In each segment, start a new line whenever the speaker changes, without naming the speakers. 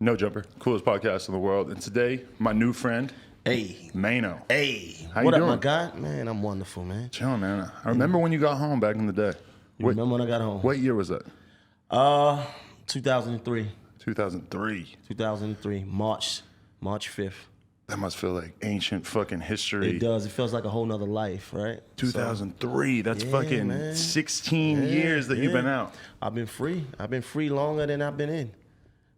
No Jumper, coolest podcast in the world. And today, my new friend, Maino.
Hey.
How
What
you
up,
doing?
my guy? Man, I'm wonderful, man.
Chill, man. I remember when you got home back in the day.
You remember when I got home?
What year was that?
2003.
2003.
2003, March 5th.
That must feel like ancient fucking history.
It does. It feels like a whole nother life, right?
2003. That's
Yeah,
fucking
man.
16 years that you've been out.
I've been free. I've been free longer than I've been in.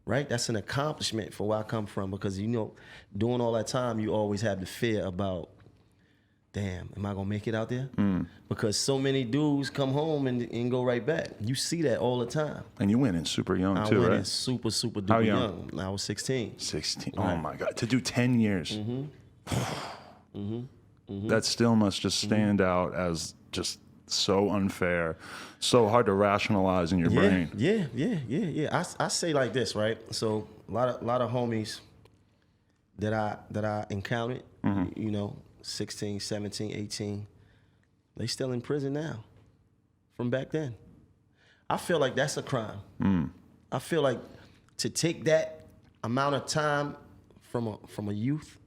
Right? That's an accomplishment for where I come from because, you know, during all that time, you always have the fear about, damn, am I going to make it out there? Because so many dudes come home and go right back. You see that all the time.
And you went in super young,
I
too,
went
right?
in super duper
How
young. I was 16.
16.
Right.
Oh, my God. To do 10 years. That still must just stand out as just so unfair, so hard to rationalize in your brain.
Yeah. I say like this, right? So a lot of homies that I encountered, you know, 16, 17, 18, they still in prison now from back then. I feel like that's a crime. I feel like to take that amount of time from a youth,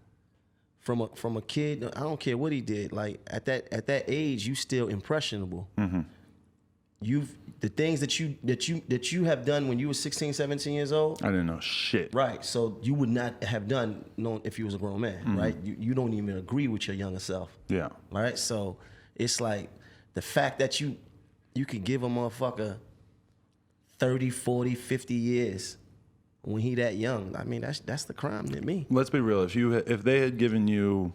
from a kid, I don't care what he did. Like at that age, you still impressionable. The things that you have done when you were 16, 17 years old.
I didn't know shit.
Right. So you would not have done if you was a grown man, right? You don't even agree with your younger self.
Yeah.
Right. So it's like the fact that you could give a motherfucker 30, 40, 50 years when he that young. I mean, that's the crime to me.
Let's be real. If they had given you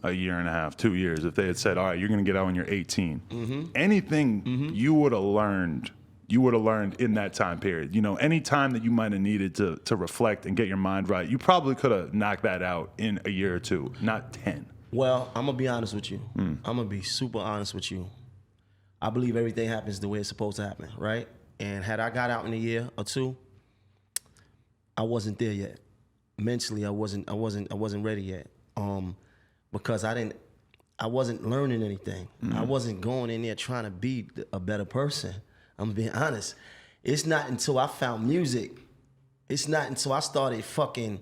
a year and a half, 2 years, if they had said, all right, you're going to get out when you're 18, anything you would have learned in that time period. You know, any time that you might have needed to reflect and get your mind right, you probably could have knocked that out in a year or two, not 10.
Well, I'm going to be honest with you. I'm going to be super honest with you. I believe everything happens the way it's supposed to happen, right? And had I got out in a year or two, I wasn't there yet. Mentally, I wasn't ready yet. Because I wasn't learning anything. I wasn't going in there trying to be a better person. I'm being honest. It's not until I found music, it's not until I started fucking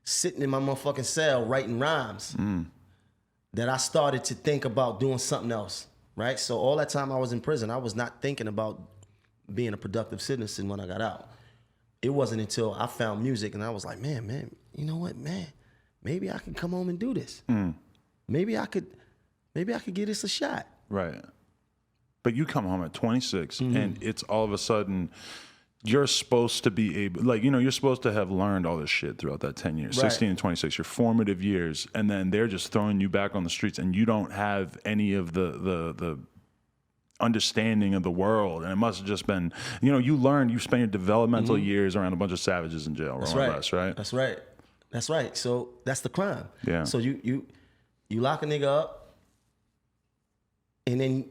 sitting in my motherfucking cell writing rhymes that I started to think about doing something else, right? So all that time I was in prison, I was not thinking about being a productive citizen when I got out. It wasn't until I found music and I was like, man, you know what, man? Maybe I can come home and do this. Maybe I could give this a shot.
Right. But you come home at 26 and it's all of a sudden you're supposed to be able, like, you know, you're supposed to have learned all this shit throughout that 10 years, 16 and 26, your formative years. And then they're just throwing you back on the streets and you don't have any of the understanding of the world. And it must have just been, you know, you spent your developmental years around a bunch of savages in jail,
That's
more or
right.
less, right?
That's right. So that's the crime.
Yeah.
So you lock a nigga up, and then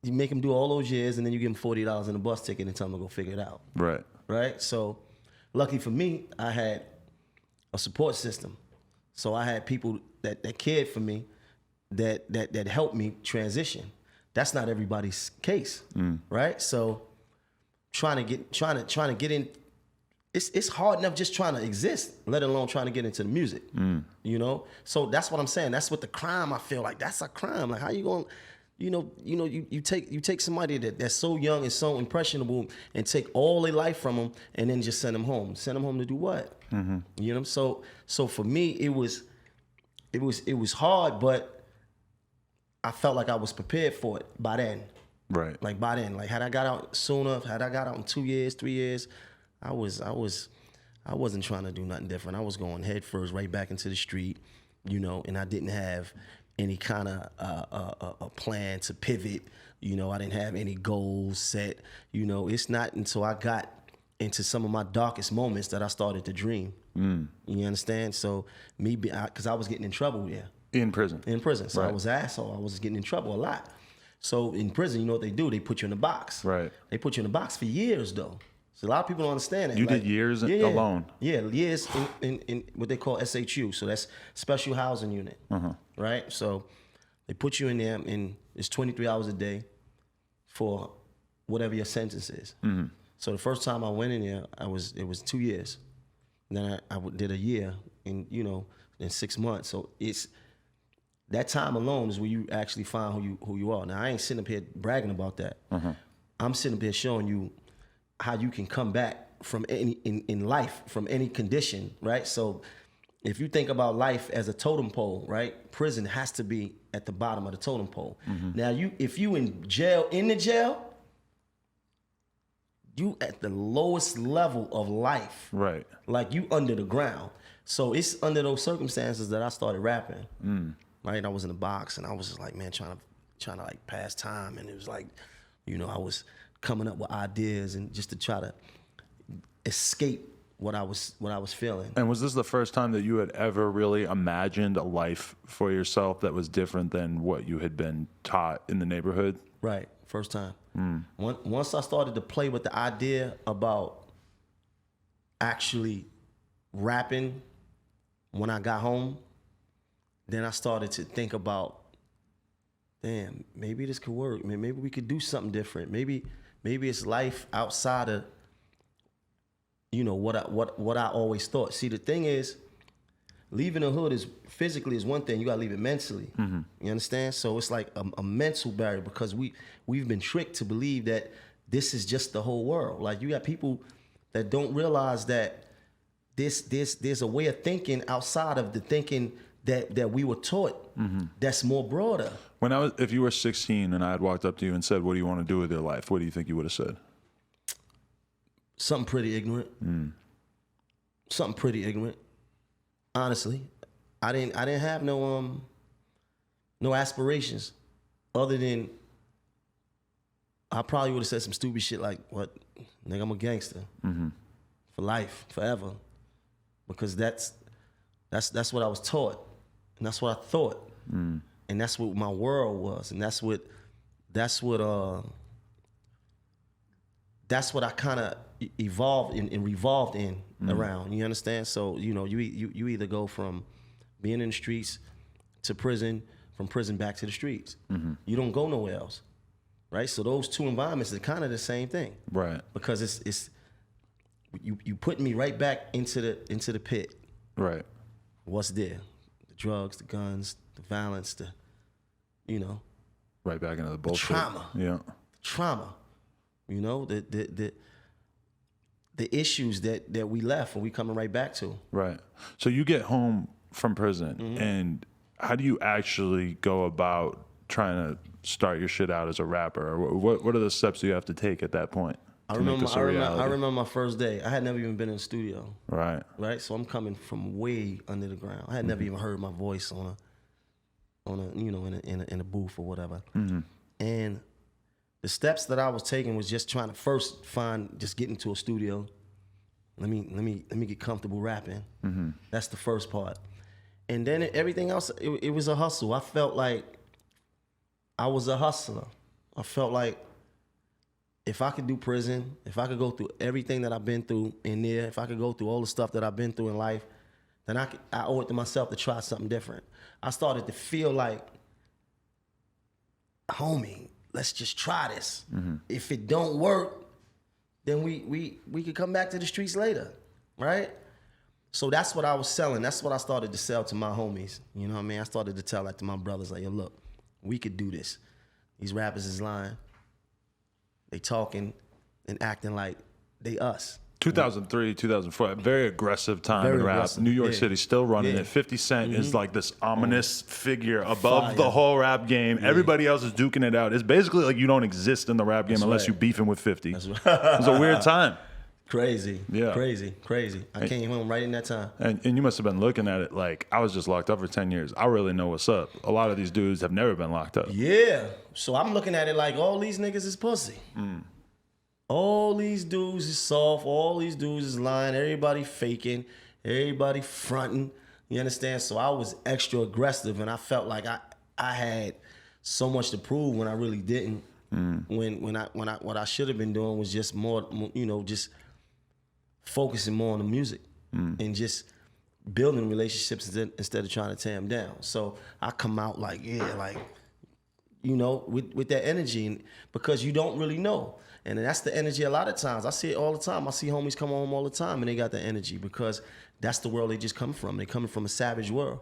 you make him do all those years, and then you give him $40 in a bus ticket and tell him to go figure it out.
Right.
Right. So, lucky for me, I had a support system. So I had people that cared for me, that helped me transition. That's not everybody's case, right? So, trying to get in. It's hard enough just trying to exist, let alone trying to get into the music, you know? So that's what I'm saying. That's what the crime, I feel like. That's a crime. Like, how you going, you take somebody that's so young and so impressionable and take all their life from them and then just send them home. Send them home to do what? You know? So for me, it was hard, but I felt like I was prepared for it by then.
Right.
Like by then, like had I got out sooner, had I got out in 2 years, 3 years, I wasn't trying to do nothing different. I was going head first right back into the street, you know, and I didn't have any kind of a plan to pivot. You know, I didn't have any goals set. You know, it's not until I got into some of my darkest moments that I started to dream. You understand? So because I was getting in trouble,
In prison.
So
right.
I was an asshole. I was getting in trouble a lot. So in prison, you know what they do? They put you in a box.
Right.
They put you in a box for years, though. So a lot of people don't understand that.
You did years alone?
Yeah, years in what they call SHU. So that's Special Housing Unit, right? So they put you in there, and it's 23 hours a day, for whatever your sentence is. So the first time I went in there, it was 2 years. And then I did a year in 6 months. So it's that time alone is where you actually find who you are. Now I ain't sitting up here bragging about that. I'm sitting up here showing you how you can come back from any in life, from any condition, right? So if you think about life as a totem pole, right? Prison has to be at the bottom of the totem pole. Now if you in the jail, you at the lowest level of life. Right. Like you under the ground. So it's under those circumstances that I started rapping. Right. I was in a box and I was just like, man, trying to like pass time. And it was like, I was coming up with ideas and just to try to escape what I was feeling.
And was this the first time that you had ever really imagined a life for yourself that was different than what you had been taught in the neighborhood?
Right. First time. Once I started to play with the idea about actually rapping when I got home, then I started to think about, damn, maybe this could work. Maybe we could do something different. Maybe it's life outside of, what I always thought. See, the thing is, leaving the hood is physically is one thing. You gotta leave it mentally. You understand? So it's like a mental barrier because we've been tricked to believe that this is just the whole world. Like you got people that don't realize that there's a way of thinking outside of the thinking that we were taught. That's more broader.
If you were 16 and I had walked up to you and said, "What do you want to do with your life?" What do you think you would have said?
Something pretty ignorant. Something pretty ignorant. Honestly, I didn't have no aspirations other than I probably would have said some stupid shit like, "What, nigga, I'm a gangster for life, forever," because that's what I was taught, and that's what I thought, and that's what my world was, and that's what I kind of evolved and revolved in around. You understand? So you either go from being in the streets to prison, from prison back to the streets. You don't go nowhere else, right? So those two environments are kind of the same thing, right? Because it's you putting me right back into the pit, right? What's there? The drugs, the guns, the violence,
right back into the bullshit,
the trauma, trauma. The issues that we left and we coming right back to.
Right. So you get home from prison and how do you actually go about trying to start your shit out as a rapper? Or what are the steps you have to take at that point to make this a reality?
I remember my first day. I had never even been in the studio.
Right.
Right. So I'm coming from way under the ground. I had never even heard my voice on a in a booth or whatever. And the steps that I was taking was just trying to first get into a studio. Let me get comfortable rapping. That's the first part. And then everything else, it was a hustle. I felt like I was a hustler. I felt like if I could do prison, if I could go through everything that I've been through in there, if I could go through all the stuff that I've been through in life, then I owe it to myself to try something different. I started to feel like, homie, let's just try this. If it don't work, then we could come back to the streets later, right? So that's what I was selling. That's what I started to sell to my homies. You know what I mean? I started to tell to my brothers, like, yo, look, we could do this. These rappers is lying. They talking and acting like they us.
2003, 2004, very aggressive time in rap. New York City still running it. 50 Cent is like this ominous figure above the whole rap game. Everybody else is duking it out. It's basically like you don't exist in the rap game unless you beefing with 50. That's right. It was a weird time.
Crazy. Yeah. Crazy. I came home right in that time.
And you must have been looking at it like, I was just locked up for 10 years. I really know what's up. A lot of these dudes have never been locked up.
Yeah. So I'm looking at it like all these niggas is pussy. All these dudes is soft. All these dudes is lying. Everybody faking. Everybody fronting. You understand? So I was extra aggressive, and I felt like I had so much to prove when I really didn't. What I should have been doing was just more, just focusing more on the music and just building relationships instead of trying to tear them down. So I come out like, you know, with that energy, and because you don't really know. And that's the energy a lot of times. I see it all the time. I see homies come home all the time and they got the energy because that's the world they just come from. They coming from a savage world.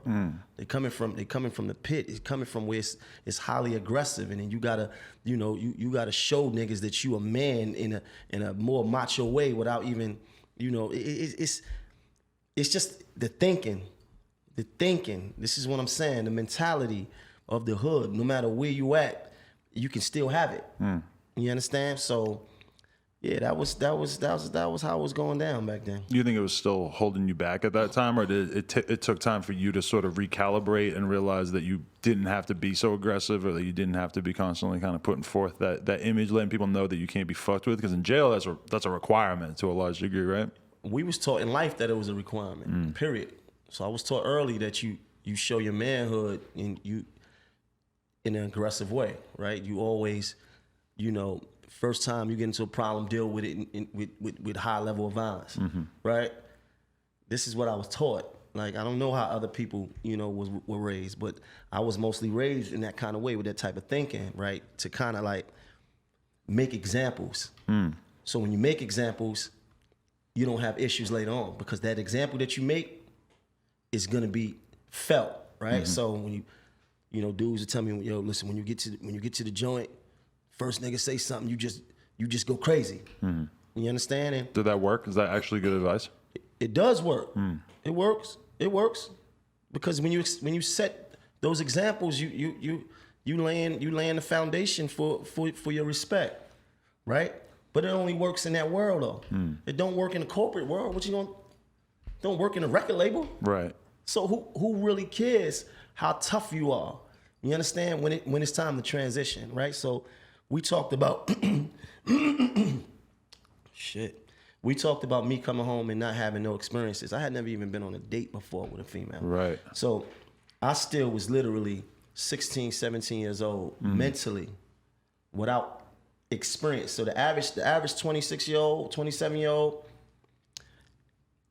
They coming from the pit. It's coming from where it's highly aggressive. And then you gotta, you know, you gotta show niggas that you a man in a more macho way without even, you know, it's just the thinking. This is what I'm saying. The mentality of the hood. No matter where you at, you can still have it. You understand? So, yeah, that was how it was going down back then.
You think it was still holding you back at that time, or did it took time for you to sort of recalibrate and realize that you didn't have to be so aggressive, or that you didn't have to be constantly kind of putting forth that image, letting people know that you can't be fucked with? Because in jail, that's a requirement to a large degree, right?
We was taught in life that it was a requirement. Period. So I was taught early that you show your manhood in an aggressive way, right? You always, you know, first time you get into a problem, deal with it with high level of violence, right? This is what I was taught. Like, I don't know how other people, you know, were raised, but I was mostly raised in that kind of way with that type of thinking, right? To kind of like make examples. So when you make examples, you don't have issues later on because that example that you make is gonna be felt, right? So when you know, dudes will tell me, yo, listen, when you get to the joint, first nigga say something, you just go crazy. You understand? And
did that work? Is that actually good advice?
it does work. It works. It works because when you set those examples, you laying the foundation for your respect, right? But it only works in that world though. It don't work in the corporate world. What you gonna? Don't work in a record label,
right?
So who really cares how tough you are? You understand when it's time to transition, right? So we talked about shit. We talked about me coming home and not having no experiences. I had never even been on a date before with a female. Right. So I still was literally 16, 17 years old mentally without experience. So the average 26-year-old, 27-year-old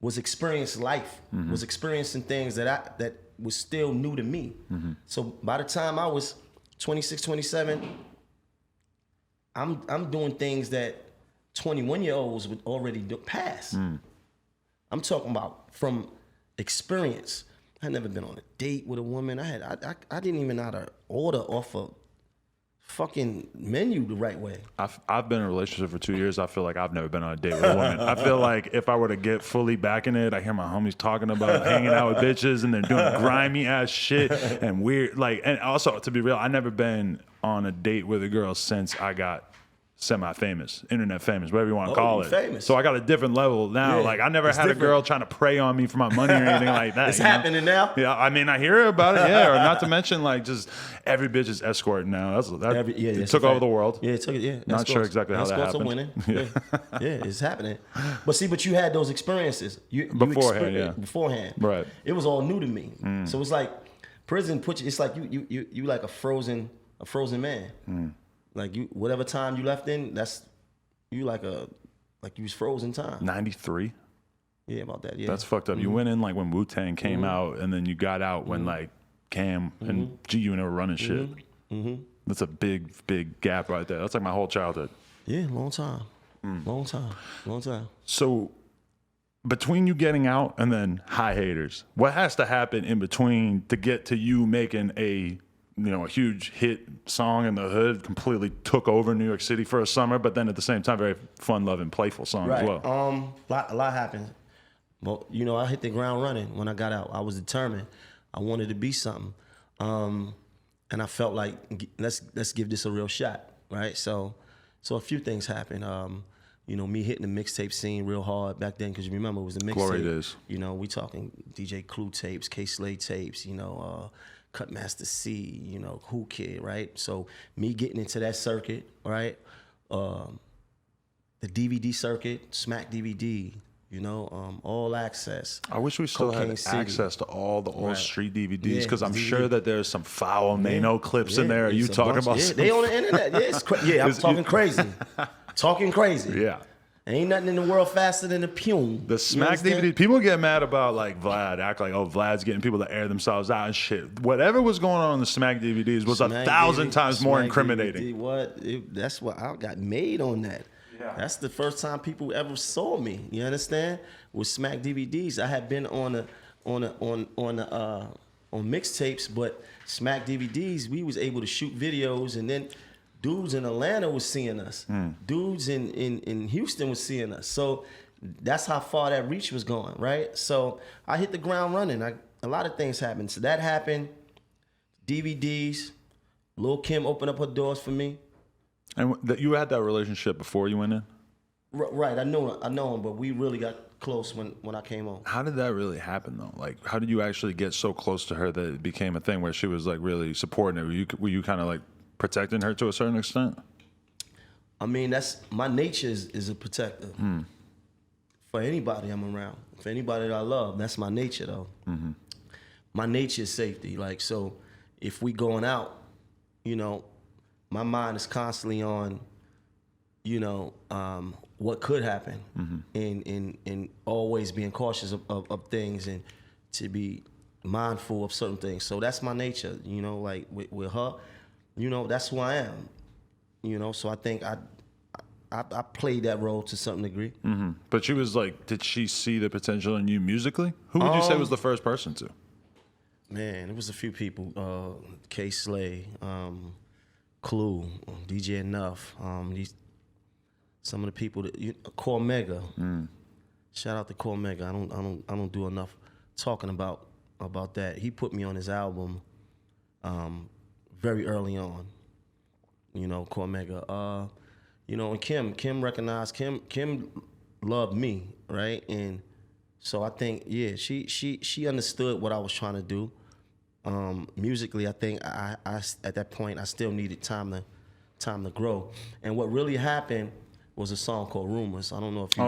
was experiencing life, was experiencing things that was still new to me. So by the time I was 26, 27, I'm doing things that 21-year-olds would already pass. I'm talking about from experience. I had never been on a date with a woman. I didn't even know how to order off a fucking menu the right way.
I've been in a relationship for 2 years. I feel like I've never been on a date with a woman. I feel like if I were to get fully back in it, I hear my homies talking about hanging out with bitches and they're doing grimy ass shit and weird. Like, and also to be real, I never been on a date with a girl since I got semi-famous, internet famous, whatever you want to call it.
Famous.
So I got a different level now.
Yeah,
like I never had a girl trying to prey on me for my money or anything like that.
It's happening now?
Yeah, I mean, I hear about it, yeah. Or not to mention, like, just every bitch is escorting now. It took over the world.
Yeah, it took it, yeah.
Not sure exactly how that happened.
Escorts are winning. Yeah, it's happening. But you had those experiences. Beforehand.
Right.
It was all new to me. So it's like prison put you, it's like you like a frozen man. Like whatever time you left in, that's you like you was frozen time.
93.
Yeah, about that. Yeah,
that's fucked up. You went in like when Wu-Tang came out, and then you got out when like Cam and G-Unit were running shit. That's a big gap right there. That's like my whole childhood.
Yeah, long time. Long time.
So between you getting out and then High Haters, what has to happen in between to get to you making a huge hit song in the hood, completely took over New York City for a summer, but then at the same time, very fun-loving, playful song as well?
A lot happened. But, I hit the ground running when I got out. I was determined. I wanted to be something. And I felt like, let's give this a real shot, right? So a few things happened. Me hitting the mixtape scene real hard back then, because you remember it was the mixtape.
Glory days.
We talking DJ Clue tapes, K-Slade tapes, Cutmaster C, Who Kid, right? So me getting into that circuit, right? The DVD circuit, Smack DVD, All Access.
I wish we still had access to all the old street DVDs, because I'm sure that there's some foul Maino clips in there. Are you talking about?
Yeah, they on the internet. Yeah, I'm talking crazy. Talking crazy.
Yeah.
Ain't nothing in the world faster than a Pune.
The Smack DVD, people get mad about like Vlad, act like, oh, Vlad's getting people to air themselves out and shit. Whatever was going on in the Smack DVDs was Smack 1,000 times more incriminating.
That's what I got made on that. Yeah. That's the first time people ever saw me. You understand? With Smack DVDs, I had been on mixtapes, but Smack DVDs, we was able to shoot videos, and then dudes in Atlanta was seeing us. Dudes in Houston was seeing us. So that's how far that reach was going, right? So I hit the ground running. A lot of things happened. So that happened. DVDs. Lil' Kim opened up her doors for me.
And you had that relationship before you went in?
Right. I know him, but we really got close when I came on.
How did that really happen, though? Like, how did you actually get so close to her that it became a thing where she was, like, really supporting it? Were you kind of, like, protecting her to a certain extent?
I mean, that's my nature is a protector. For anybody I'm around, for anybody that I love, that's my nature, though. My nature is safety. Like, so if we going out, you know, my mind is constantly on, you know, what could happen, and always being cautious of things and to be mindful of certain things. So that's my nature, you know, like with her, you know, that's who I am, you know. So I think I played that role to some degree.
But she was like, did she see the potential in you musically? Who would you say was the first person to?
Man, it was a few people. K Slay, Clue, DJ Enough, some of the people that Core Mega. Shout out to Core Mega. I don't do enough talking about that. He put me on his album very early on. You know, Core Mega. You know, and Kim recognized Kim loved me, right? And so I think, yeah, she understood what I was trying to do. Musically, I think I at that point I still needed time to grow. And what really happened was a song called Rumors. I don't know if you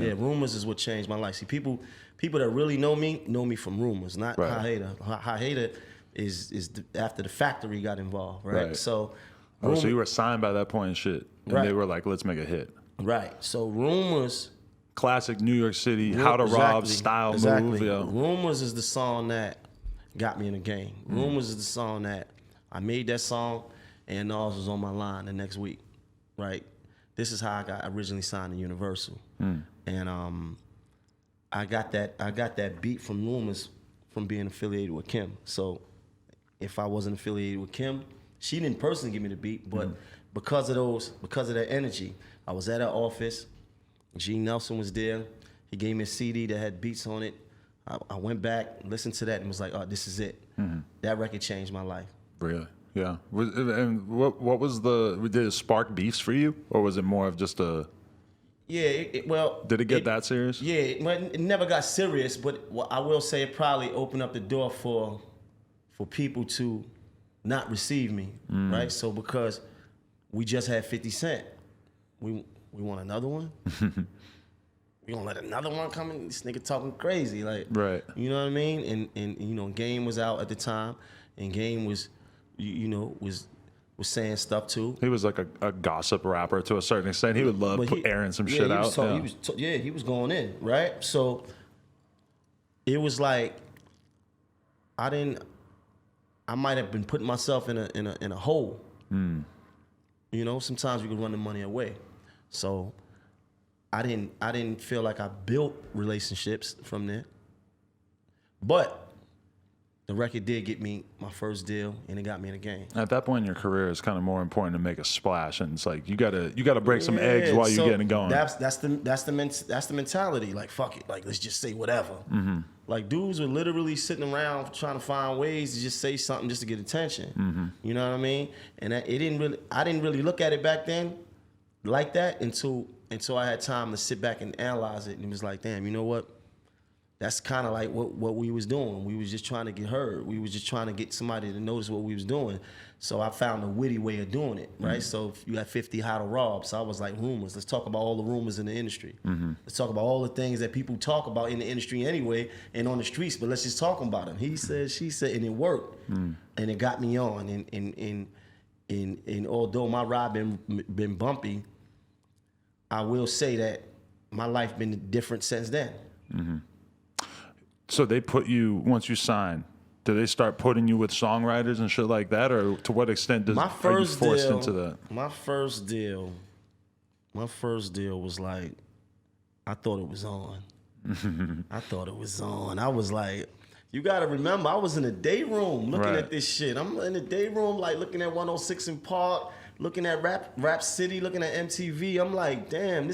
yeah, Rumors is what changed my life. See, people that really know me from Rumors, not
right.
Ha Hater. Ha Hater is after the Factory got involved, right? So
so you were signed by that point and shit. And they were like, let's make a hit.
Right. So Rumors,
classic New York City, how to rob style move. Yeah.
Rumors is the song that got me in the game. Rumors is the song that I made that song, and Nas was on my line the next week, right? This is how I got originally signed to Universal, and I got that beat from Rumors from being affiliated with Kim. So if I wasn't affiliated with Kim, she didn't personally give me the beat, but because of that energy, I was at her office. G. Nelson was there. He gave me a CD that had beats on it. I went back, listened to that, and was like, "Oh, this is it." That record changed my life.
Really? Yeah. And what was did it spark beefs for you, or was it more of just a?
Yeah. Well. Did
it get that serious?
Yeah. It never got serious, but I will say it probably opened up the door for people to not receive me, right? So because we just had 50 Cent, we want another one. We gonna let another one come in? This nigga talking crazy, like,
right? You
know what I mean? And you know, Game was out at the time, and Game was, you know, was saying stuff too.
He was like a gossip rapper to a certain extent. He would love airing some shit out.
He was going in, right? So it was like I might have been putting myself in a hole. You know, sometimes we could run the money away. So I didn't feel like I built relationships from there. But the record did get me my first deal, and it got me in the game.
At that point in your career, it's kind of more important to make a splash, and it's like you gotta break some eggs while you're getting going.
That's the mentality. Like, fuck it, like let's just say whatever. Like dudes were literally sitting around trying to find ways to just say something just to get attention. You know what I mean? And I didn't really look at it back then like that until I had time to sit back and analyze it, and it was like, damn, you know what? That's kind of like what we was doing. We was just trying to get heard. We was just trying to get somebody to notice what we was doing. So I found a witty way of doing it, right? So if you had 50 how to rob, so I was like, rumors. Let's talk about all the rumors in the industry. Let's talk about all the things that people talk about in the industry anyway and on the streets, but let's just talk about them. He said, she said, and it worked. And it got me on. And although my ride been bumpy, I will say that my life been different since then.
So they put you, once you sign, do they start putting you with songwriters and shit like that, or to what extent are you forced into that?
My first deal was like, I thought it was on. I thought it was on. I was like, you gotta remember, I was in the day room looking at this shit. I'm in the day room, like looking at 106 in Park, looking at Rap City, looking at MTV. I'm like, damn,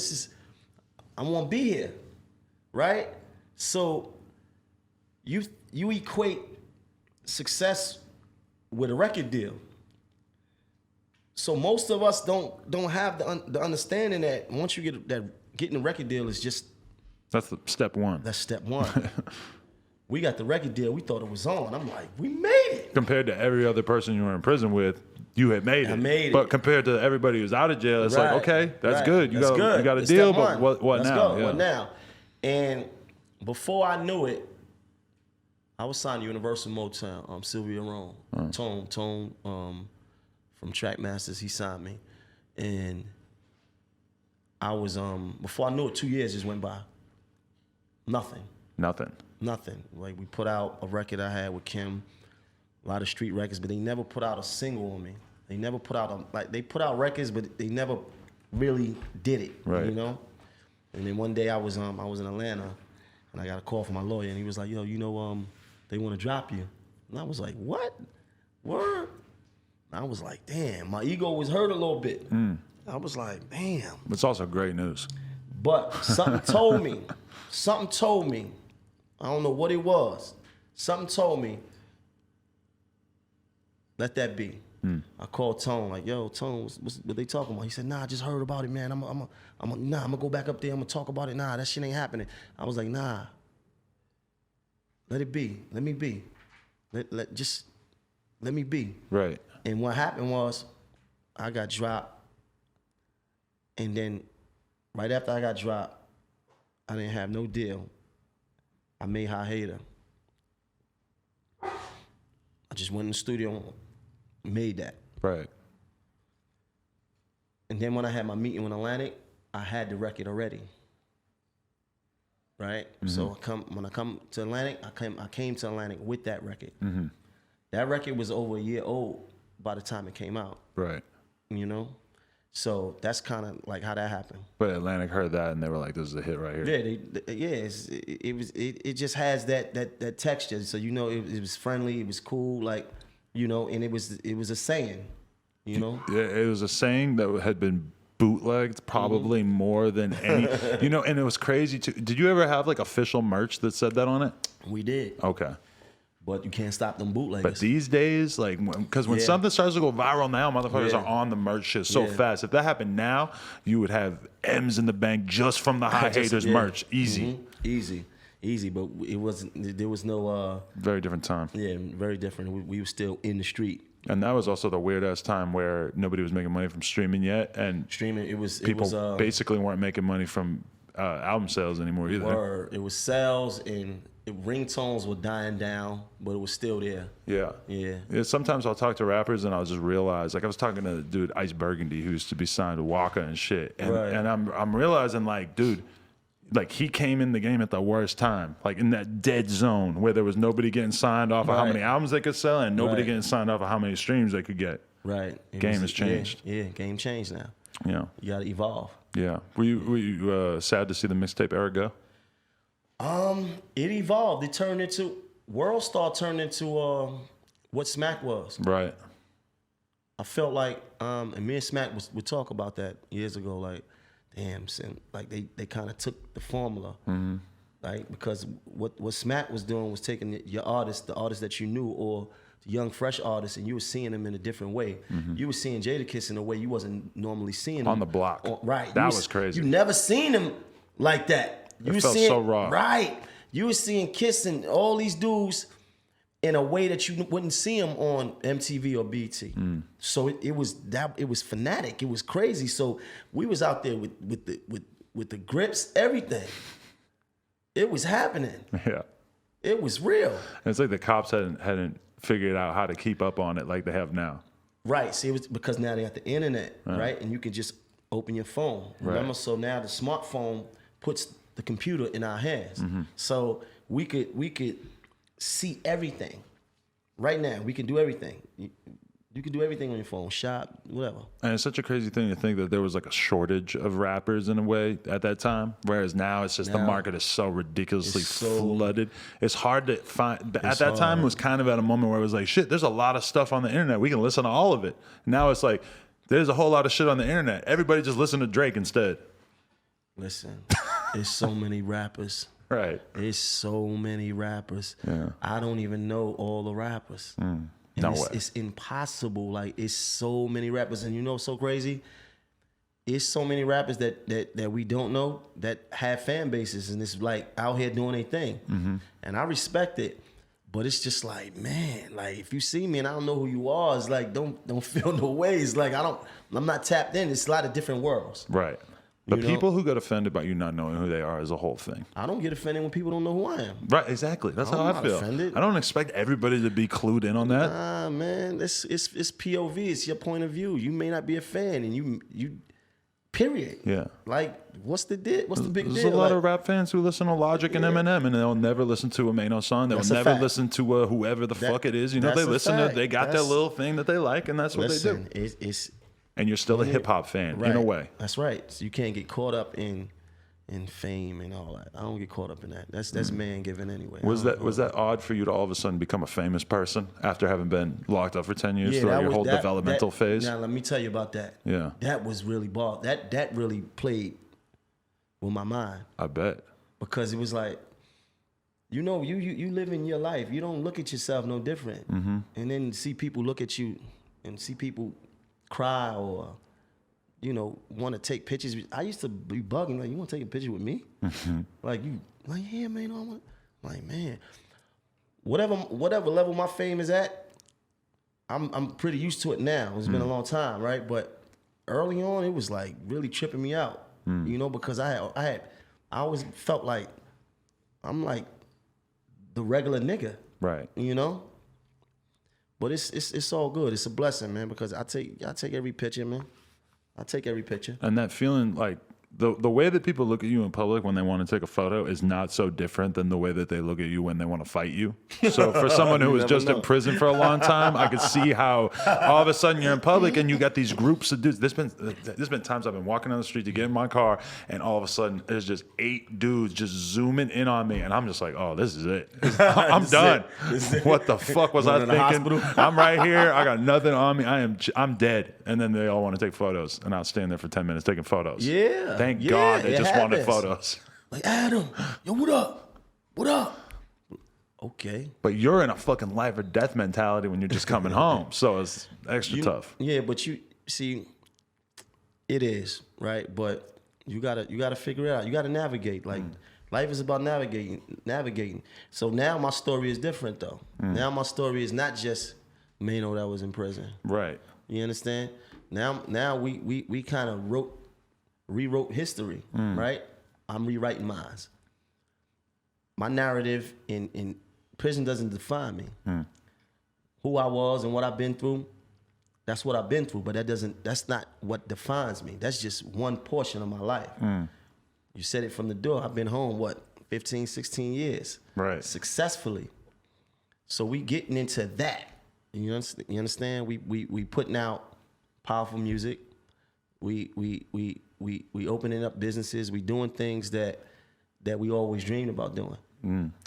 I want to be here, right? So you equate success with a record deal. So most of us don't have the understanding that once you getting a record deal is just
that's step one.
That's step one. We got the record deal. We thought it was on. I'm like, we made it.
Compared to every other person you were in prison with, you had made it.
I made it.
But compared to everybody who's out of jail, it's like, okay, that's good. You got a deal, but what now?
What now? And before I knew it, I was signed to Universal Motown. Sylvia Rome, Tone from Trackmasters, he signed me, and I was before I knew it, 2 years just went by. Nothing. Like, we put out a record I had with Kim, a lot of street records, but they never put out a single on me. They never put out they put out records, but they never really did it.
Right.
You know. And then one day I was in Atlanta, and I got a call from my lawyer, and he was like, "Yo, they want to drop you." And I was like, "What? Word?" And I was like, "Damn." My ego was hurt a little bit. I was like, "Damn."
It's also great news.
But something told me. I don't know what it was. Something told me, let that be. I called Tone, like, yo, Tone, what they talking about? He said, nah, I just heard about it, man. I'm gonna go back up there. I'm gonna talk about it. Nah, that shit ain't happening. I was like, nah, let it be. Let me be. Let me be.
Right.
And what happened was, I got dropped, and then right after I got dropped, I didn't have no deal. I made High Hater. I just went in the studio, made that.
Right.
And then when I had my meeting with Atlantic, I had the record already. Right? So when I come to Atlantic, I came to Atlantic with that record. That record was over a year old by the time it came out.
Right.
You know? So that's kind of like how that happened.
But Atlantic heard that and they were like, "This is a hit right here."
Yeah, it just has that texture. So it was friendly, it was cool, like, and it was a saying,
Yeah, it was a saying that had been bootlegged probably more than any, and it was crazy too. Did you ever have like official merch that said that on it?
We did.
Okay.
But you can't stop them bootleggers.
But these days, like, because when something starts to go viral now, motherfuckers are on the merch shit so fast. If that happened now, you would have M's in the bank just from the High Haters merch. Easy.
Easy. But it wasn't. There was no.
Very different time.
Yeah, very different. We were still in the street.
And that was also the weird ass time where nobody was making money from streaming yet, and
streaming.
People basically weren't making money from album sales anymore either.
It was sales and ringtones were dying down, but it was still there. Yeah.
Sometimes I'll talk to rappers and I'll just realize, like I was talking to the dude Ice Burgundy who used to be signed to Waka and shit, and I'm realizing, like, dude, like, he came in the game at the worst time, like in that dead zone where there was nobody getting signed off of how many albums they could sell and nobody getting signed off of how many streams they could get.
Right.
Game has changed.
Yeah, game changed now.
Yeah.
You gotta evolve.
Yeah. Were you sad to see the mixtape era go?
It evolved. It turned into Worldstar turned into what Smack was.
Right.
I felt like, and me and Smack would talk about that years ago. Like, damn, like they kind of took the formula, right? Because what Smack was doing was taking your artist, the artist that you knew, or the young fresh artist, and you were seeing them in a different way. You were seeing Jadakiss in a way you wasn't normally seeing him.
On the block.
Right.
That was crazy.
You never seen him like that.
It felt so raw.
Right. You were seeing Kiss and all these dudes in a way that you wouldn't see them on MTV or BT. So it was fanatic. It was crazy. So we was out there with the grips, everything. It was happening.
Yeah.
It was real.
And it's like the cops hadn't figured out how to keep up on it like they have now.
Right. See, it was because now they have the internet, right? And you can just open your phone. Remember, so now the smartphone puts the computer in our hands. So we could see everything. Right now, we can do everything. You can do everything on your phone, shop, whatever.
And it's such a crazy thing to think that there was like a shortage of rappers in a way at that time, whereas now it's just the market is so ridiculously flooded. It's hard to find. At that time, it was kind of at a moment where it was like, shit, there's a lot of stuff on the internet. We can listen to all of it. Now it's like, there's a whole lot of shit on the internet. Everybody just listen to Drake instead.
Listen, there's so many rappers.
Right.
There's so many rappers.
Yeah.
I don't even know all the rappers.
No way.
It's impossible. Like, it's so many rappers. And you know what's so crazy? It's so many rappers that we don't know that have fan bases and it's like out here doing their thing. And I respect it. But it's just like, man, like if you see me and I don't know who you are, it's like don't feel no ways. Like I'm not tapped in. It's a lot of different worlds.
Right. But
You know?
people who get offended by you not knowing who they are is a whole thing.
I don't get offended when people don't know who I am.
Right, exactly. That's how
I'm
I
not
feel.
offended.
I don't expect everybody to be clued in on that.
Nah, man, it's POV. It's your point of view. You may not be a fan, and you period.
Yeah.
Like, what's the big deal?
There's a lot of rap fans who listen to Logic and Eminem, and they'll never listen to a Maino song. They'll never listen to whoever the fuck it is. You know, they listen to. They got that little thing that they like, and that's what they do.
It's
and you're still a hip hop fan in a way.
That's right. So you can't get caught up in fame and all that. I don't get caught up in that. That's man given anyway.
Was that odd for you to all of a sudden become a famous person after having been locked up for 10 years throughout your whole developmental phase?
Now let me tell you about that.
Yeah.
That was really ball. That really played with my mind.
I bet.
Because it was like, you know, you live in your life. You don't look at yourself no different. And then see people look at you and see people cry or, you know, want to take pictures. I used to be bugging, like, you want to take a picture with me? Like, yeah, man, I want. Like, man, whatever level my fame is at, I'm pretty used to it now. It's been a long time, right? But early on, it was like really tripping me out, you know, because I always felt like I'm like the regular nigga,
right?
You know. But it's all good. It's a blessing, man, because I take every picture, man. I take every picture.
And that feeling, like, the way that people look at you in public when they want to take a photo is not so different than the way that they look at you when they want to fight you. So for someone who was just in prison for a long time, I could see how all of a sudden you're in public and you got these groups of dudes. There's been times I've been walking down the street to get in my car, and all of a sudden there's just 8 dudes just zooming in on me, and I'm just like, oh, this is it. I'm done. What the fuck was I thinking? I'm right here. I got nothing on me. I'm dead. And then they all want to take photos, and I'll stand there for 10 minutes taking photos.
Yeah.
Thank God they just wanted photos.
Like, Adam, yo, what up? What up? Okay.
But you're in a fucking life or death mentality when you're just coming home. So it's extra tough.
Yeah, but you see, it is, right? But you gotta figure it out. You gotta navigate. Like, life is about navigating. So now my story is different though. Now my story is not just Maino that was in prison.
Right.
You understand? Now we kind of rewrote history, right? I'm rewriting mine. My narrative in prison doesn't define me. Who I was and what I've been through, that's what I've been through, but that's not what defines me. That's just one portion of my life. You said it from the door. I've been home, 15, 16 years.
Right.
Successfully. So we getting into that. You understand? We putting out powerful music. We opening up businesses. We doing things that we always dreamed about doing.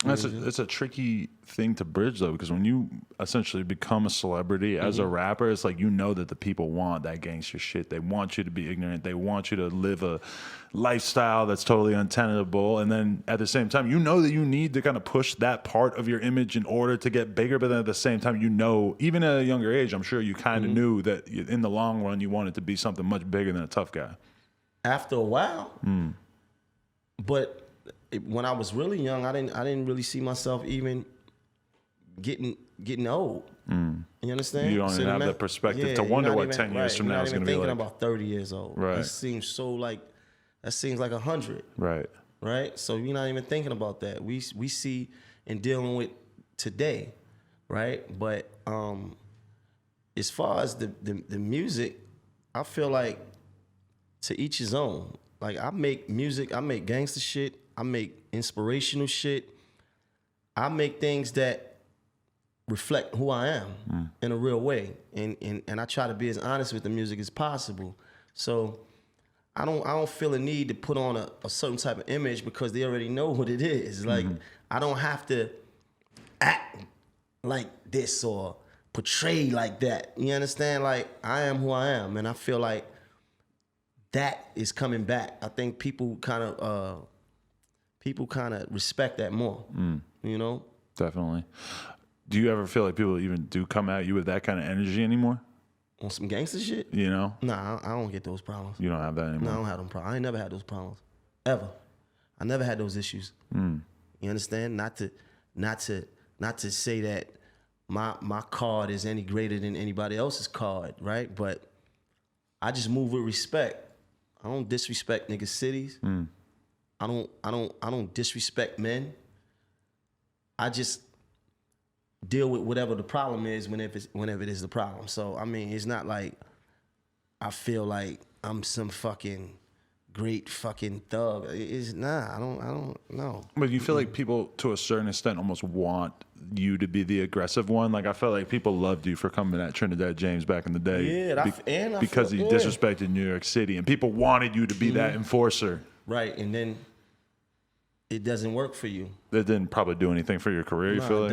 It's a tricky thing to bridge though, because when you essentially become a celebrity as a rapper, it's like, you know that the people want that gangster shit. They want you to be ignorant. They want you to live a lifestyle that's totally untenable. And then at the same time, you know that you need to kind of push that part of your image in order to get bigger. But then at the same time, you know, even at a younger age, I'm sure you kind of knew that in the long run, you wanted to be something much bigger than a tough guy.
After a while, but when I was really young, I didn't really see myself even getting old. You understand?
You don't even have the perspective to wonder what 10 years from now is going to be like.
Thinking about 30 years old.
Right.
That seems like 100.
Right.
Right. So you're not even thinking about that. We see and dealing with today, right? But as far as the music, I feel like to each his own. Like, I make music, I make gangster shit, I make inspirational shit. I make things that reflect who I am in a real way. And I try to be as honest with the music as possible. So I don't feel a need to put on a certain type of image because they already know what it is. Like, I don't have to act like this or portray like that. You understand? Like, I am who I am. And I feel like that is coming back. I think people kind of respect that more. You know?
Definitely. Do you ever feel like people even do come at you with that kind of energy anymore?
On some gangster shit?
You know?
Nah, I don't get those problems.
You don't have that anymore?
No, I don't have them problems. I ain't never had those problems. Ever. I never had those issues. You understand? Not to say that my card is any greater than anybody else's card, right? But I just move with respect. I don't disrespect niggas' cities. I don't disrespect men. I just deal with whatever the problem is whenever it is the problem. So I mean, it's not like I feel like I'm some fucking great fucking thug. It's I don't know.
But you feel like people, to a certain extent, almost want you to be the aggressive one. Like, I felt like people loved you for coming at Trinidad James back in the day.
Yeah,
because he disrespected New York City, and people wanted you to be that enforcer.
Right, and then it doesn't work for you.
That didn't probably do anything for your career. You feel like?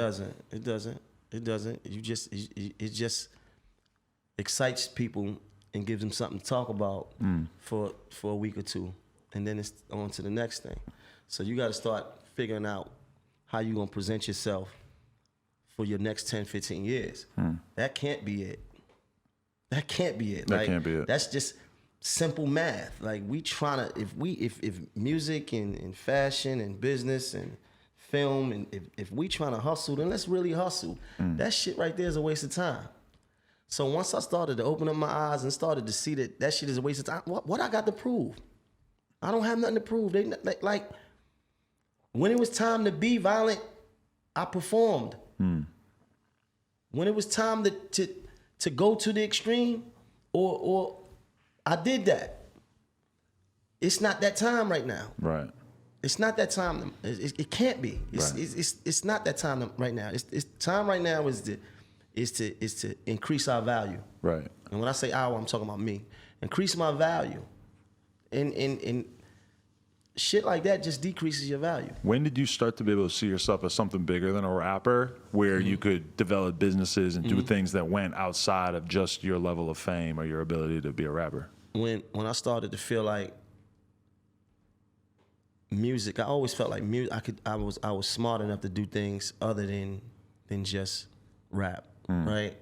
It doesn't. It just excites people and gives them something to talk about for a week or two, and then it's on to the next thing. So you got to start figuring out how you gonna present yourself for your next 10, 15 years. That can't be it. That can't be it.
That can't be it.
That's just simple math. Like, we trying to, if music and fashion and business and film, and if we trying to hustle, then let's really hustle. That shit right there is a waste of time. So once I started to open up my eyes and started to see that shit is a waste of time, what I got to prove? I don't have nothing to prove. Like, when it was time to be violent, I performed. When it was time to go to the extreme, or I did that. It's not that time right now.
Right.
It's not that time. It can't be. It's not that time right now. It's time right now is to increase our value.
Right.
And when I say our, I'm talking about me. Increase my value. And shit like that just decreases your value.
When did you start to be able to see yourself as something bigger than a rapper, where you could develop businesses and do things that went outside of just your level of fame or your ability to be a rapper?
When I started to feel like music, I always felt like music. I was smart enough to do things other than just rap, right?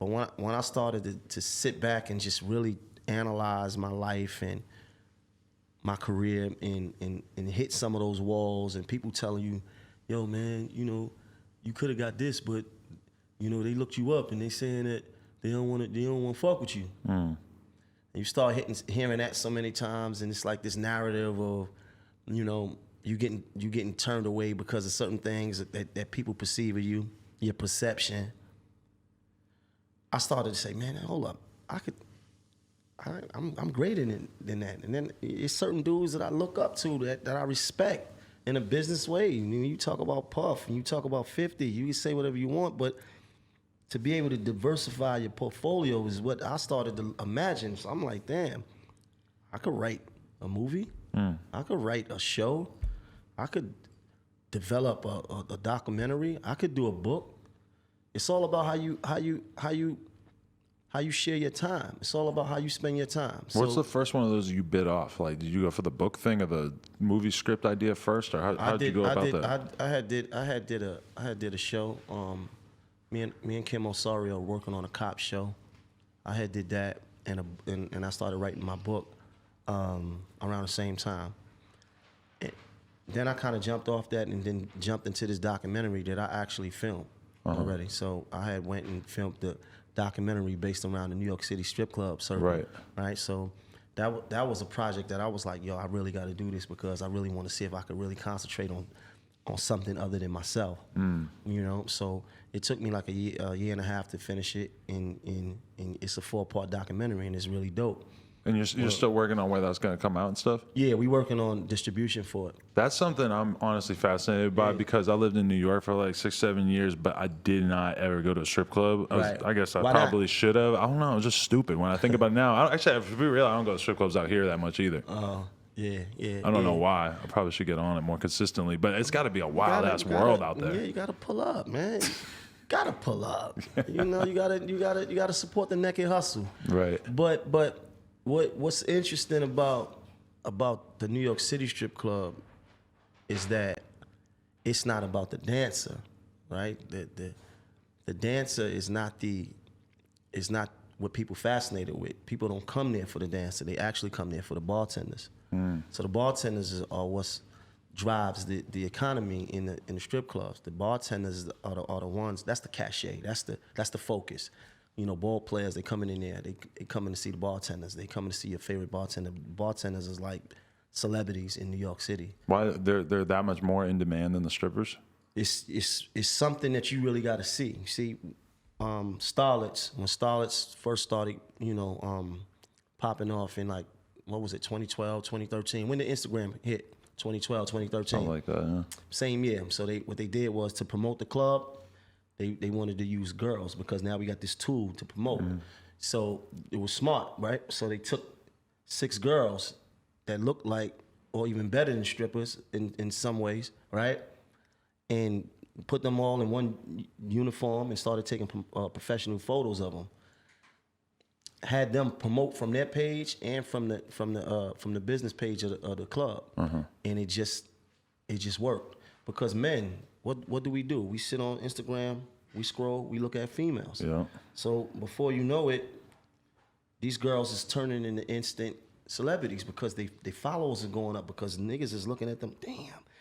But when I started to sit back and just really analyze my life and my career and hit some of those walls, and people telling you, yo, man, you know, you could have got this, but you know, they looked you up and they saying that they don't want to fuck with you. And you start hearing that so many times, and it's like this narrative of, you know, you getting turned away because of certain things that people perceive of you, your perception. I started to say, man, hold up, I'm greater than that. And then it's certain dudes that I look up to that I respect in a business way. You talk about Puff and you talk about 50, you can say whatever you want, but to be able to diversify your portfolio is what I started to imagine. So I'm like, damn, I could write a movie. I could write a show. I could develop a documentary. I could do a book. It's all about how you share your time. It's all about how you spend your time.
What's the first one of those you bit off? Like, did you go for the book thing or the movie script idea first, or how did you go about that?
I had did a show. Me and Kim Osorio working on a cop show. I had did that, and I started writing my book around the same time. Then I kind of jumped off that and then jumped into this documentary that I actually filmed already. So I had went and filmed the documentary based around the New York City strip club circuit. Right. So that was a project that I was like, yo, I really got to do this because I really want to see if I could really concentrate on something other than myself. You know, so it took me like a year and a half to finish it, and it's a 4-part documentary, and it's really dope.
And you're still working on where that's going to come out and stuff?
Yeah, we working on distribution for it.
That's something I'm honestly fascinated by because I lived in New York for like 6-7 years, but I did not ever go to a strip club. I guess I probably should have. I don't know. It's just stupid when I think about it now. Actually, to be real, I don't go to strip clubs out here that much either.
Oh, yeah.
I don't know why. I probably should get on it more consistently, but it's got to be a wild-ass world out there.
Yeah, you got to pull up, man. Gotta pull up. You know, you gotta support the naked hustle.
Right.
But what's interesting about the New York City strip club is that it's not about the dancer, right? The dancer is not what people fascinated with. People don't come there for the dancer. They actually come there for the bartenders. So the bartenders are what drives the economy in the strip clubs. The bartenders are the ones. That's the cachet. That's the focus. You know, ball players, they coming in there. They coming to see the bartenders. They coming to see your favorite bartender. Bartenders is like celebrities in New York City.
Why they're that much more in demand than the strippers?
It's something that you really got to see. See, starlets, when starlets first started, you know, popping off in like, what was it, 2012, 2013, when the Instagram hit. 2012, 2013.
Something like that, yeah.
Same year. So what they did was to promote the club, they wanted to use girls because now we got this tool to promote. So it was smart, right? So they took 6 girls that looked like, or even better than strippers in some ways, right? And put them all in one uniform and started taking professional photos of them. Had them promote from their page and from the business page of the club, and it just worked because men, what do? We sit on Instagram, we scroll, we look at females. Yeah. So before you know it, these girls is turning into instant celebrities because they followers are going up because niggas is looking at them. Damn.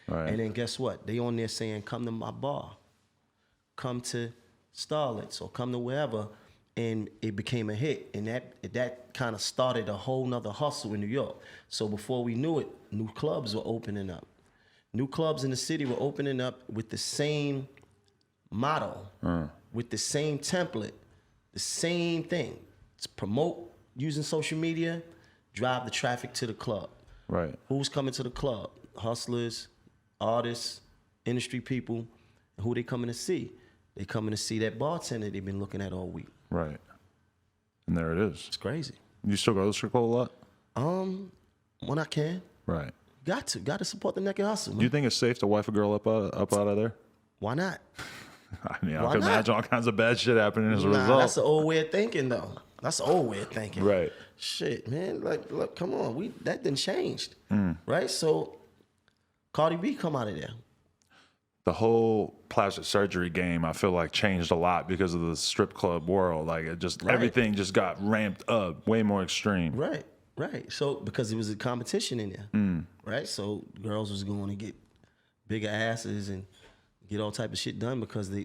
Right. And then guess what? They on there saying, "Come to my bar, come to Starlets, or come to wherever." And it became a hit, and that kind of started a whole nother hustle in New York. So before we knew it, new clubs were opening up. New clubs in the city were opening up with the same motto, with the same template, the same thing. It's promote using social media, drive the traffic to the club. Right. Who's coming to the club? Hustlers, artists, industry people. Who they coming to see? They coming to see that bartender they've been looking at all week.
Right. And there it is.
It's crazy.
You still go to the strip club a lot?
When I can.
Right.
Got to support the naked hustle, man.
Do you think it's safe to wife a girl up out of there?
Why not?
I mean, I can imagine all kinds of bad shit happening as a result.
That's an old way of thinking, though. That's an old way of thinking.
Right.
Shit, man. Like, look, come on. That didn't change. Right? So, Cardi B come out of there.
The whole plastic surgery game, I feel like, changed a lot because of the strip club world. Like, it just everything just got ramped up, way more extreme.
Right. So, because it was a competition in there, right? So, girls was going to get bigger asses and get all type of shit done because they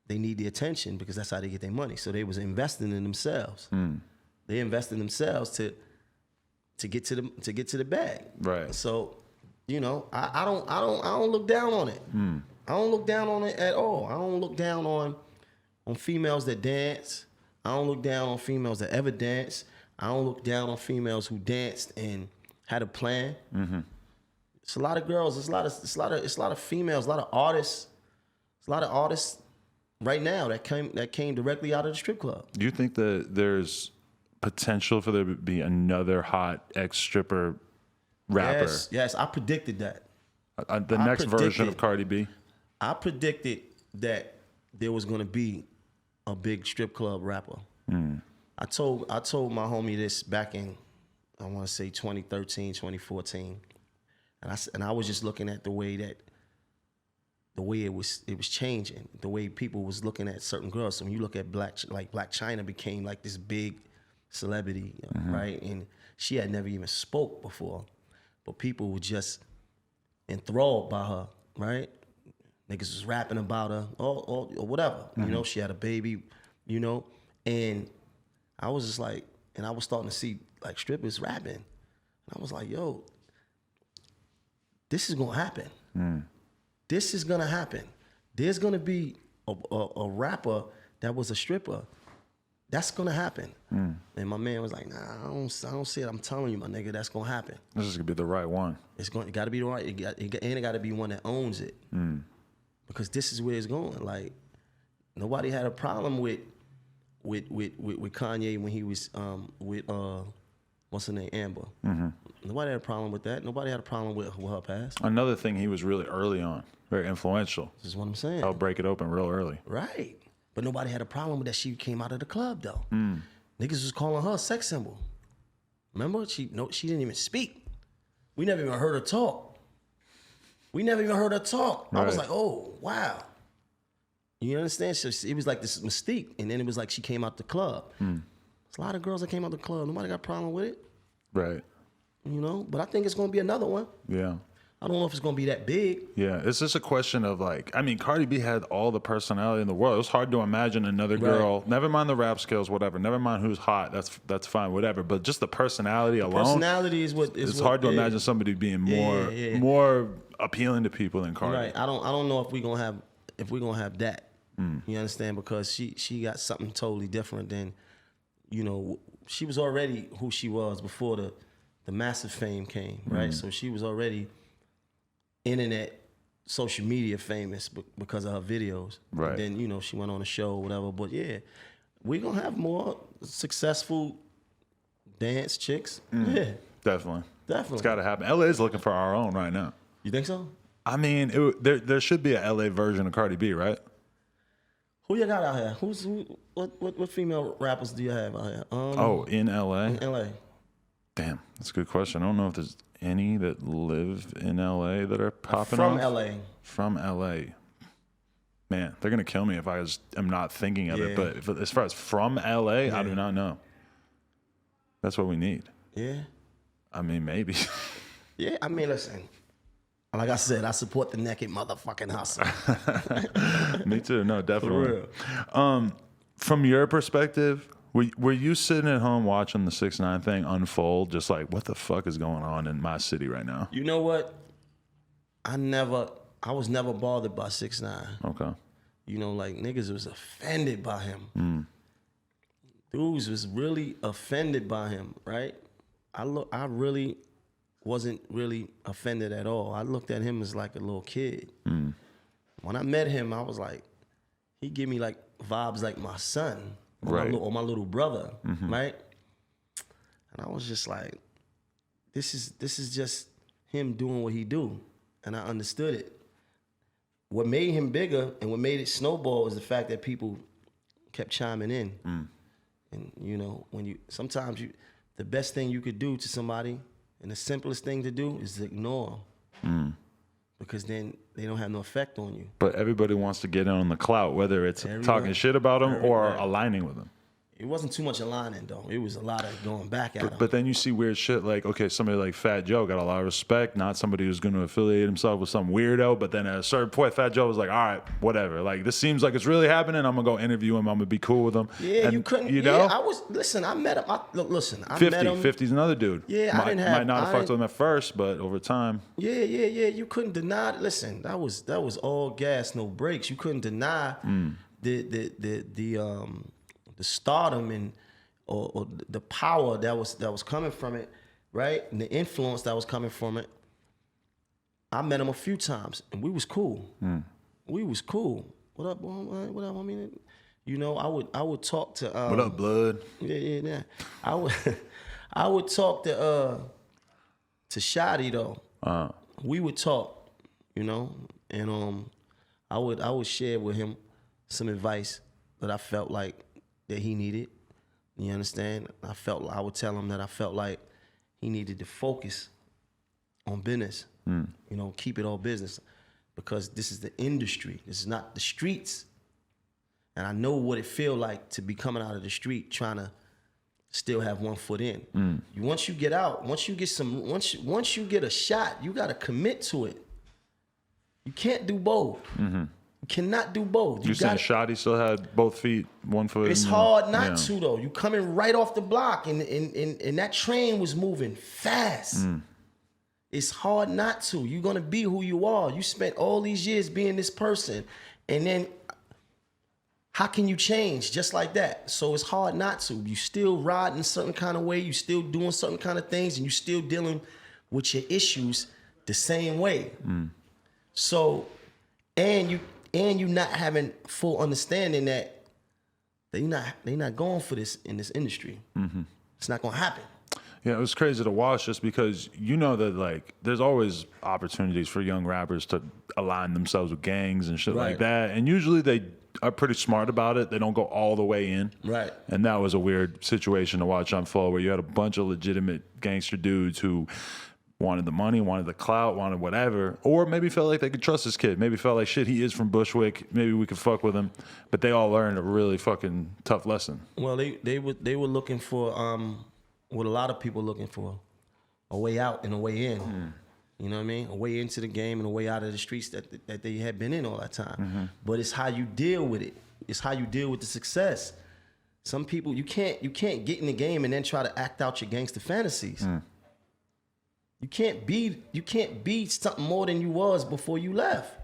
need the attention because that's how they get their money. So they was investing in themselves. They invested in themselves to get to the bag. Right. So, you know, I don't look down on it. I don't look down on it at all. I don't look down on females that dance. I don't look down on females that ever dance. I don't look down on females who danced and had a plan. It's a lot of girls. It's a lot of females. A lot of artists. It's a lot of artists right now that came directly out of the strip club.
Do you think that there's potential for there to be another hot ex-stripper rapper?
Yes, I predicted that.
The next version of Cardi B?
I predicted that there was going to be a big strip club rapper. I told my homie this back in, I want to say 2013, 2014. And I was just looking at the way it was changing, the way people was looking at certain girls. So when you look at Black China became like this big celebrity, right? And she had never even spoke before. But people were just enthralled by her, right? Niggas was rapping about her or whatever. You know, she had a baby, you know? And I was just like, and I was starting to see like strippers rapping. And I was like, yo, this is gonna happen. This is gonna happen. There's gonna be a rapper that was a stripper That's gonna happen. And my man was like, nah, I don't see it. I'm telling you, my nigga, that's gonna happen.
This is gonna be the right one.
It gotta be the right, and it gotta be one that owns it. Because this is where it's going. Like, nobody had a problem with Kanye when he was with what's her name, Amber. Nobody had a problem with that. Nobody had a problem with her past.
Another thing, he was really early on, very influential.
This is what I'm saying.
Helped break it open real early.
Right. But nobody had a problem with that. She came out of the club though. Niggas was calling her a sex symbol. Remember? She didn't even speak. We never even heard her talk. I was like, oh, wow. You understand? So it was like this mystique. And then it was like she came out the club. There's a lot of girls that came out the club. Nobody got a problem with it.
Right.
You know? But I think it's going to be another one.
Yeah.
I don't know if it's going to be that big.
Yeah, it's just a question of like, I mean, Cardi B had all the personality in the world. It was hard to imagine another girl, never mind the rap skills, whatever, never mind who's hot, that's fine, whatever. But just the personality alone.
Personality is what
it's hard to imagine somebody being more appealing to people than Cardi.
Right. I don't know if we're gonna have that. You understand? Because she got something totally different than, you know, she was already who she was before the massive fame came, right? So she was already internet, social media famous because of her videos.
Right.
And then, you know, she went on a show or whatever. But yeah, we're going to have more successful dance chicks. Yeah.
Definitely. It's got to happen. LA is looking for our own right now.
You think so?
I mean, there should be a LA version of Cardi B, right?
Who you got out here? What female rappers do you have out here?
In LA?
In LA.
Damn, that's a good question. I don't know if there's any that live in LA that are popping off. From LA. Man, they're gonna kill me if I am not thinking of it. But as far as from LA, I do not know. That's what we need.
Yeah. I
mean, maybe.
Yeah, I mean, listen. Like I said, I support the naked motherfucking hustle.
Me too. No, definitely.
For real.
From your perspective, were you sitting at home watching the 6ix9ine thing unfold, just like, what the fuck is going on in my city right now?
You know what? I was never bothered by 6ix9ine.
Okay.
You know, like, niggas was offended by him. Dudes was really offended by him, right? I really wasn't really offended at all. I looked at him as like a little kid. When I met him, I was like, he give me like vibes like my son. Or my little brother, right? And I was just like, this is just him doing what he do. And I understood it. What made him bigger and what made it snowball was the fact that people kept chiming in. And you know, sometimes the best thing you could do to somebody and the simplest thing to do is to ignore them. Because then they don't have no effect on you.
But everybody wants to get in on the clout, whether it's talking shit about them or aligning with them.
It wasn't too much aligning, though. It was a lot of going back at him.
But then you see weird shit like, okay, somebody like Fat Joe got a lot of respect, not somebody who's going to affiliate himself with some weirdo. But then at a certain point, Fat Joe was like, all right, whatever. Like, this seems like it's really happening. I'm going to go interview him. I'm going to be cool with him.
Yeah,
and,
you couldn't.
You know?
Yeah, I met him. I met him.
50's another dude.
Yeah,
might not have fucked with him at first, but over time. Yeah.
You couldn't deny. Listen, that was all gas, no brakes. You couldn't deny the stardom and or the power that was coming from it, right? And the influence that was coming from it. I met him a few times, and we was cool. We was cool. What up, boy? What up? I mean, you know, I would talk to.
What up, blood?
Yeah. I would talk to Shotty though. We would talk, you know, and I would share with him some advice that I felt like that he needed. You understand? I would tell him that I felt like he needed to focus on business. You know, keep it all business, because this is the industry. This is not the streets. And I know what it feel like to be coming out of the street trying to still have one foot in. Once you get out, once you get a shot, you got to commit to it. You can't do both. You cannot do both.
You saying Shotty still had both feet, one foot?
It's hard not to though. You coming right off the block, and that train was moving fast. It's hard not to. You're gonna be who you are. You spent all these years being this person, and then how can you change just like that? So it's hard not to. You still riding a certain kind of way, you still doing certain kind of things, and you still dealing with your issues the same way. So, and you not having full understanding that they not going for this in this industry. It's not gonna happen.
Yeah, it was crazy to watch just because you know that like there's always opportunities for young rappers to align themselves with gangs and shit like that. And usually they are pretty smart about it. They don't go all the way in.
Right.
And that was a weird situation to watch unfold where you had a bunch of legitimate gangster dudes who wanted the money, wanted the clout, wanted whatever, or maybe felt like they could trust this kid. Maybe felt like, shit, he is from Bushwick. Maybe we could fuck with him. But they all learned a really fucking tough lesson.
Well, they were looking for what a lot of people looking for, a way out and a way in. You know what I mean? A way into the game and a way out of the streets that they had been in all that time. But it's how you deal with it. It's how you deal with the success. Some people you can't get in the game and then try to act out your gangster fantasies. You can't be something more than you was before you left.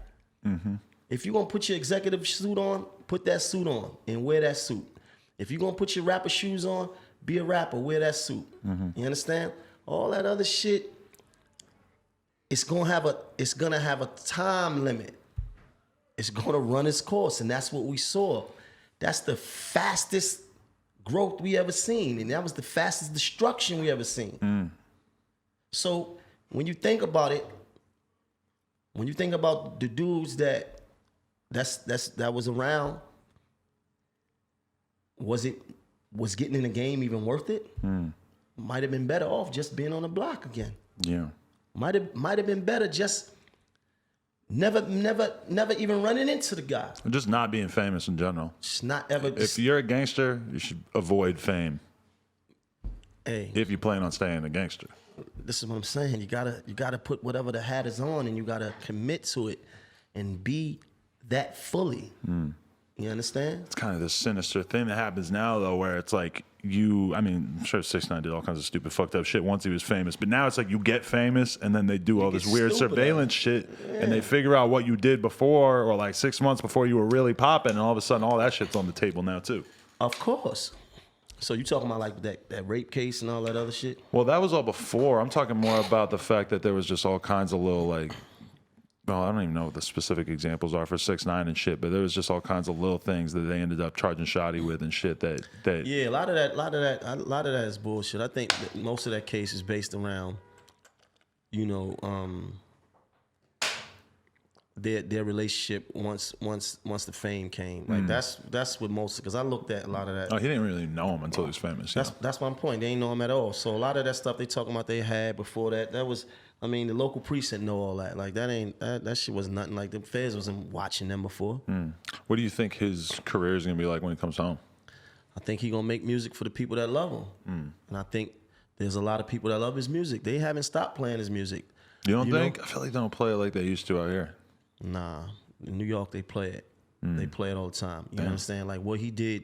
If you're gonna put your executive suit on, put that suit on and wear that suit. If you're gonna put your rapper shoes on, be a rapper, wear that suit. You understand? All that other shit, it's gonna have a time limit. It's gonna run its course, and that's what we saw. That's the fastest growth we ever seen, and that was the fastest destruction we ever seen. So when you think about it, when you think about the dudes that was around, was getting in the game even worth it? Might have been better off just being on the block again.
Yeah.
Might have been better just never even running into the guy.
Or just not being famous in general.
Just not ever.
If you're a gangster, you should avoid fame.
Hey,
if you plan on staying a gangster.
This is what I'm saying. You gotta put whatever the hat is on, and you gotta commit to it and be that fully. You understand?
It's kind of this sinister thing that happens now, though, where it's like I'm sure 6ix9ine did all kinds of stupid, fucked up shit once he was famous, but now it's like you get famous and then they do all this weird surveillance shit and they figure out what you did before or like 6 months before you were really popping, and all of a sudden all that shit's on the table now, too.
Of course. So you talking about like that rape case and all that other shit?
Well, that was all before. I'm talking more about the fact that there was just all kinds of little like, well, I don't even know what the specific examples are for 6ix9ine and shit, but there was just all kinds of little things that they ended up charging Shotty with and shit that
yeah, a lot of that is bullshit. I think that most of that case is based around, their relationship once the fame came. Like that's what most, because I looked at a lot of that.
Oh, he didn't really know him until he was famous.
That's my point. They ain't know him at all. So a lot of that stuff they talking about they had before that was, I mean, the local precinct know all that. Like that shit was nothing. Like the feds wasn't watching them before.
What do you think his career is gonna be like when he comes home?
I think he gonna make music for the people that love him, and I think there's a lot of people that love his music. They haven't stopped playing his music.
You don't think? I feel like they don't play it like they used to out here.
Nah, in New York they play it. They play it all the time. You understand? Like what he did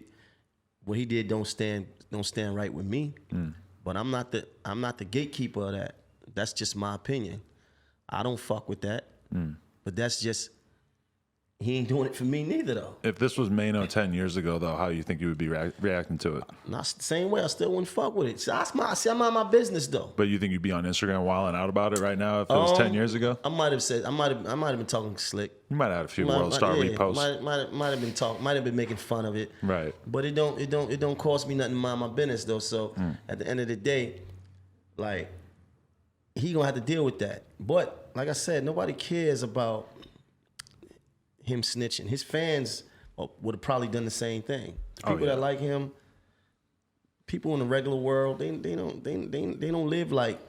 don't stand right with me. But I'm not the gatekeeper of that. That's just my opinion. I don't fuck with that. But that's just, he ain't doing it for me neither though.
If this was Maino 10 years ago though, how do you think you would be reacting to it?
Not the same way. I still wouldn't fuck with it. I'm on my business though.
But you think you'd be on Instagram wilding out about it right now if it was 10 years ago?
I might have been talking slick.
You might have had a few World Star reposts.
Might have been making fun of it.
Right.
But it don't cost me nothing to mind my business though. So at the end of the day, like, he gonna have to deal with that. But like I said, nobody cares about him snitching. His fans would have probably done the same thing. The people that like him, people in the regular world, they don't live like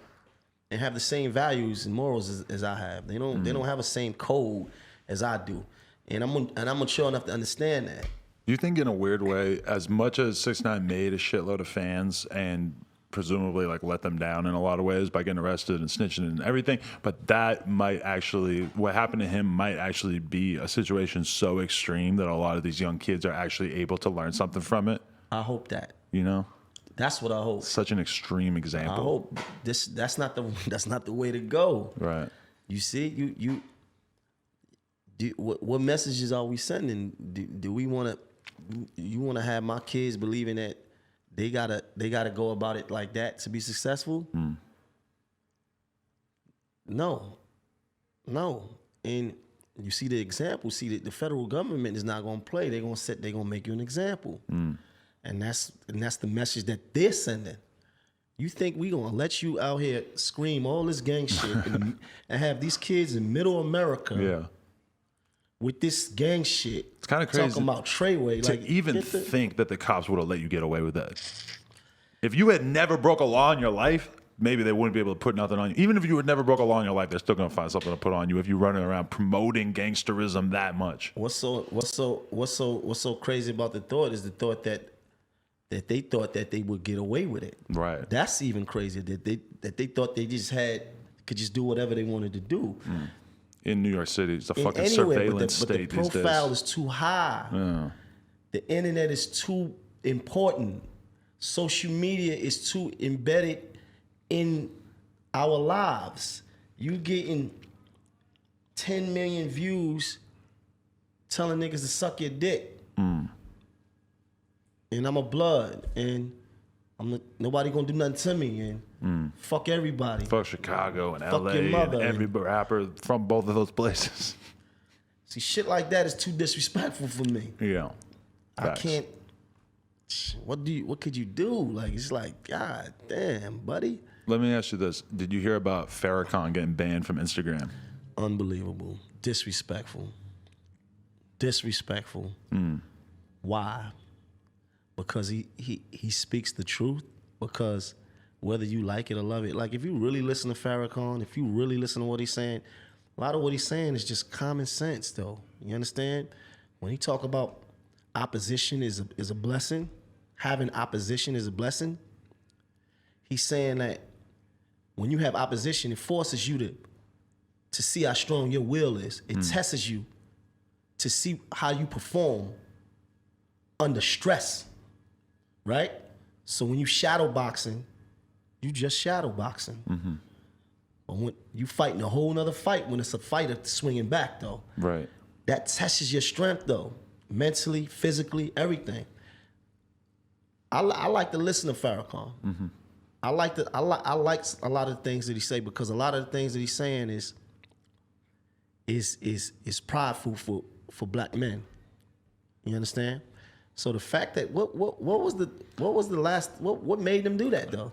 and have the same values and morals as I have. They don't have the same code as I do. And I'm mature enough to understand that.
You think in a weird way, as much as 6ix9ine made a shitload of fans and presumably like let them down in a lot of ways by getting arrested and snitching and everything, but that might actually, what happened to him might actually be a situation so extreme that a lot of these young kids are actually able to learn something from it?
I hope that.
You know?
That's what I hope.
Such an extreme example.
I hope that's not the way to go.
Right.
You see, what messages are we sending? Do we want to you want to have my kids believing that they gotta go about it like that to be successful? No. And you see the example. See that the federal government is not gonna play. They're gonna make you an example. And that's the message that they're sending. You think we gonna let you out here scream all this gang shit and have these kids in middle America with this gang shit?
It's kind of crazy.
Talking about Treyway.
To even think that the cops would have let you get away with that. If you had never broke a law in your life, maybe they wouldn't be able to put nothing on you. Even if you had never broke a law in your life, they're still gonna find something to put on you if you're running around promoting gangsterism that much.
What's so crazy about the thought is the thought that they thought that they would get away with it.
Right.
That's even crazier. That they thought they could just do whatever they wanted to do.
In New York City, it's a fucking surveillance state these days.
But the profile is too high.
Yeah.
The internet is too important. Social media is too embedded in our lives. You getting 10 million views telling niggas to suck your dick. And I'm a blood, and nobody gonna do nothing to me, and fuck everybody.
Fuck Chicago and
Fuck
LA
your mother
and every rapper from both of those places.
See, shit like that is too disrespectful for me.
Yeah.
I can't. What could you do? Like, it's like, God damn, buddy.
Let me ask you this. Did you hear about Farrakhan getting banned from Instagram?
Unbelievable. Disrespectful. Why? Because he speaks the truth. Because whether you like it or love it, like if you really listen to Farrakhan, if you really listen to what he's saying, a lot of what he's saying is just common sense, though. You understand? When he talk about opposition is a blessing, having opposition is a blessing, he's saying that when you have opposition, it forces you to see how strong your will is. It tests you to see how you perform under stress, right? So when you shadow boxing, you just shadow boxing. But when you fighting a whole nother fight, when it's a fighter swinging back, though,
Right.
that tests your strength, though, mentally, physically, everything. I like to listen to Farrakhan. I like a lot of the things that he say, because a lot of the things that he's saying is prideful for black men. You understand? So the fact that what made them do that, though?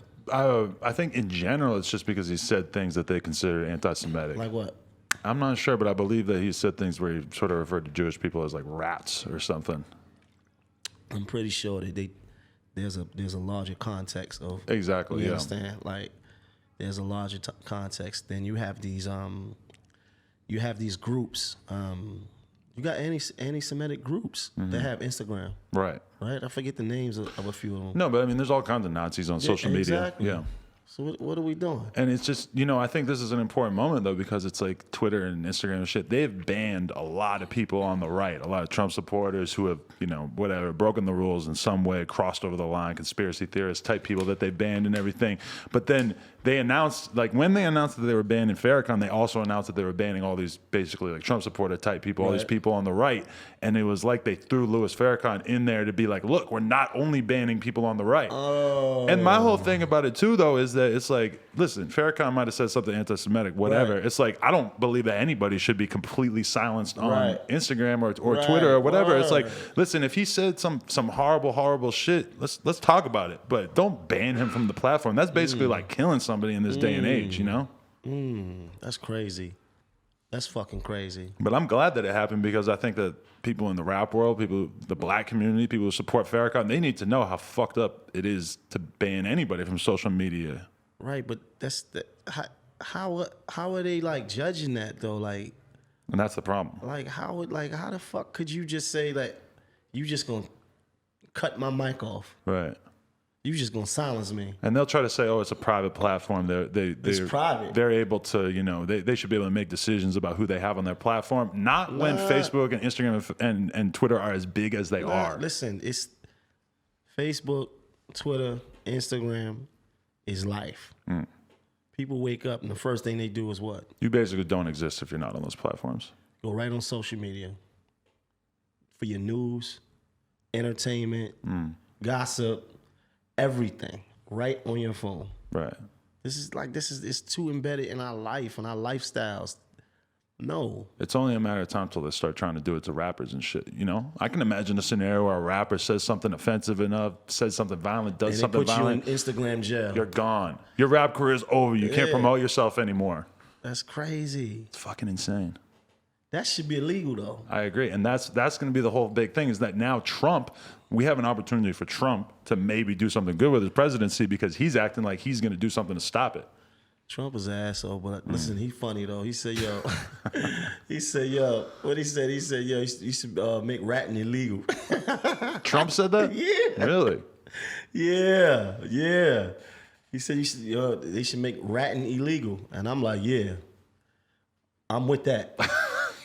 I think in general it's just because he said things that they considered anti-Semitic.
Like what?
I'm not sure, but I believe that he said things where he sort of referred to Jewish people as like rats or something.
I'm pretty sure that there's a larger context of
Exactly.
You
Yeah.
understand? Like there's a larger context. Then you have these groups. You got anti-Semitic groups that have Instagram.
Right.
Right? I forget the names of a few of them.
No, but I mean, there's all kinds of Nazis on social media.
Exactly.
Yeah.
So what are we doing?
And it's just, I think this is an important moment, though, because it's like Twitter and Instagram and shit. They've banned a lot of people on the right, a lot of Trump supporters who have, broken the rules in some way, crossed over the line, conspiracy theorists type people that they banned and everything. But then they announced, like when they announced that they were banning Farrakhan, they also announced that they were banning all these basically like Trump supporter type people, all these people on the right. And it was like they threw Louis Farrakhan in there to be like, look, we're not only banning people on the right. Oh. And my whole thing about it too, though, is that it's like, listen, Farrakhan might have said something anti-Semitic, whatever. Right. It's like, I don't believe that anybody should be completely silenced on Instagram or Twitter or whatever. It's like, listen, if he said some horrible shit, let's talk about it. But don't ban him from the platform. That's basically like killing somebody in this day and age,
That's crazy. That's fucking crazy.
But I'm glad that it happened, because I think that people in the rap world, the black community, people who support Farrakhan, they need to know how fucked up it is to ban anybody from social media.
Right, but how are they like judging that though? Like,
and that's the problem.
Like how the fuck could you just say that you just gonna cut my mic off?
Right.
You just gonna silence me.
And they'll try to say, oh, it's a private platform.
It's private.
They're able to, they should be able to make decisions about who they have on their platform. Not when Facebook and Instagram and Twitter are as big as they are.
Listen, it's Facebook, Twitter, Instagram is life. People wake up and the first thing they do is what?
You basically don't exist if you're not on those platforms.
Go right on social media for your news, entertainment, gossip, everything right on your phone.
Right.
It's too embedded in our life and our lifestyles. No.
It's only a matter of time till they start trying to do it to rappers and shit, you know? I can imagine a scenario where a rapper says something offensive enough, says something violent, does something violent.
You in Instagram jail.
You're gone. Your rap career is over. You can't promote yourself anymore.
That's crazy.
It's fucking insane.
That should be illegal, though.
I agree. And that's going to be the whole big thing is that now we have an opportunity for Trump to maybe do something good with his presidency because he's acting like he's going to do something to stop it.
Trump is an asshole, but listen, he funny though. He said, yo, what he said? He said, yo, you should make ratting illegal.
Trump said that?
Yeah.
Really?
Yeah. He said they should make ratting illegal. And I'm like, yeah, I'm with that.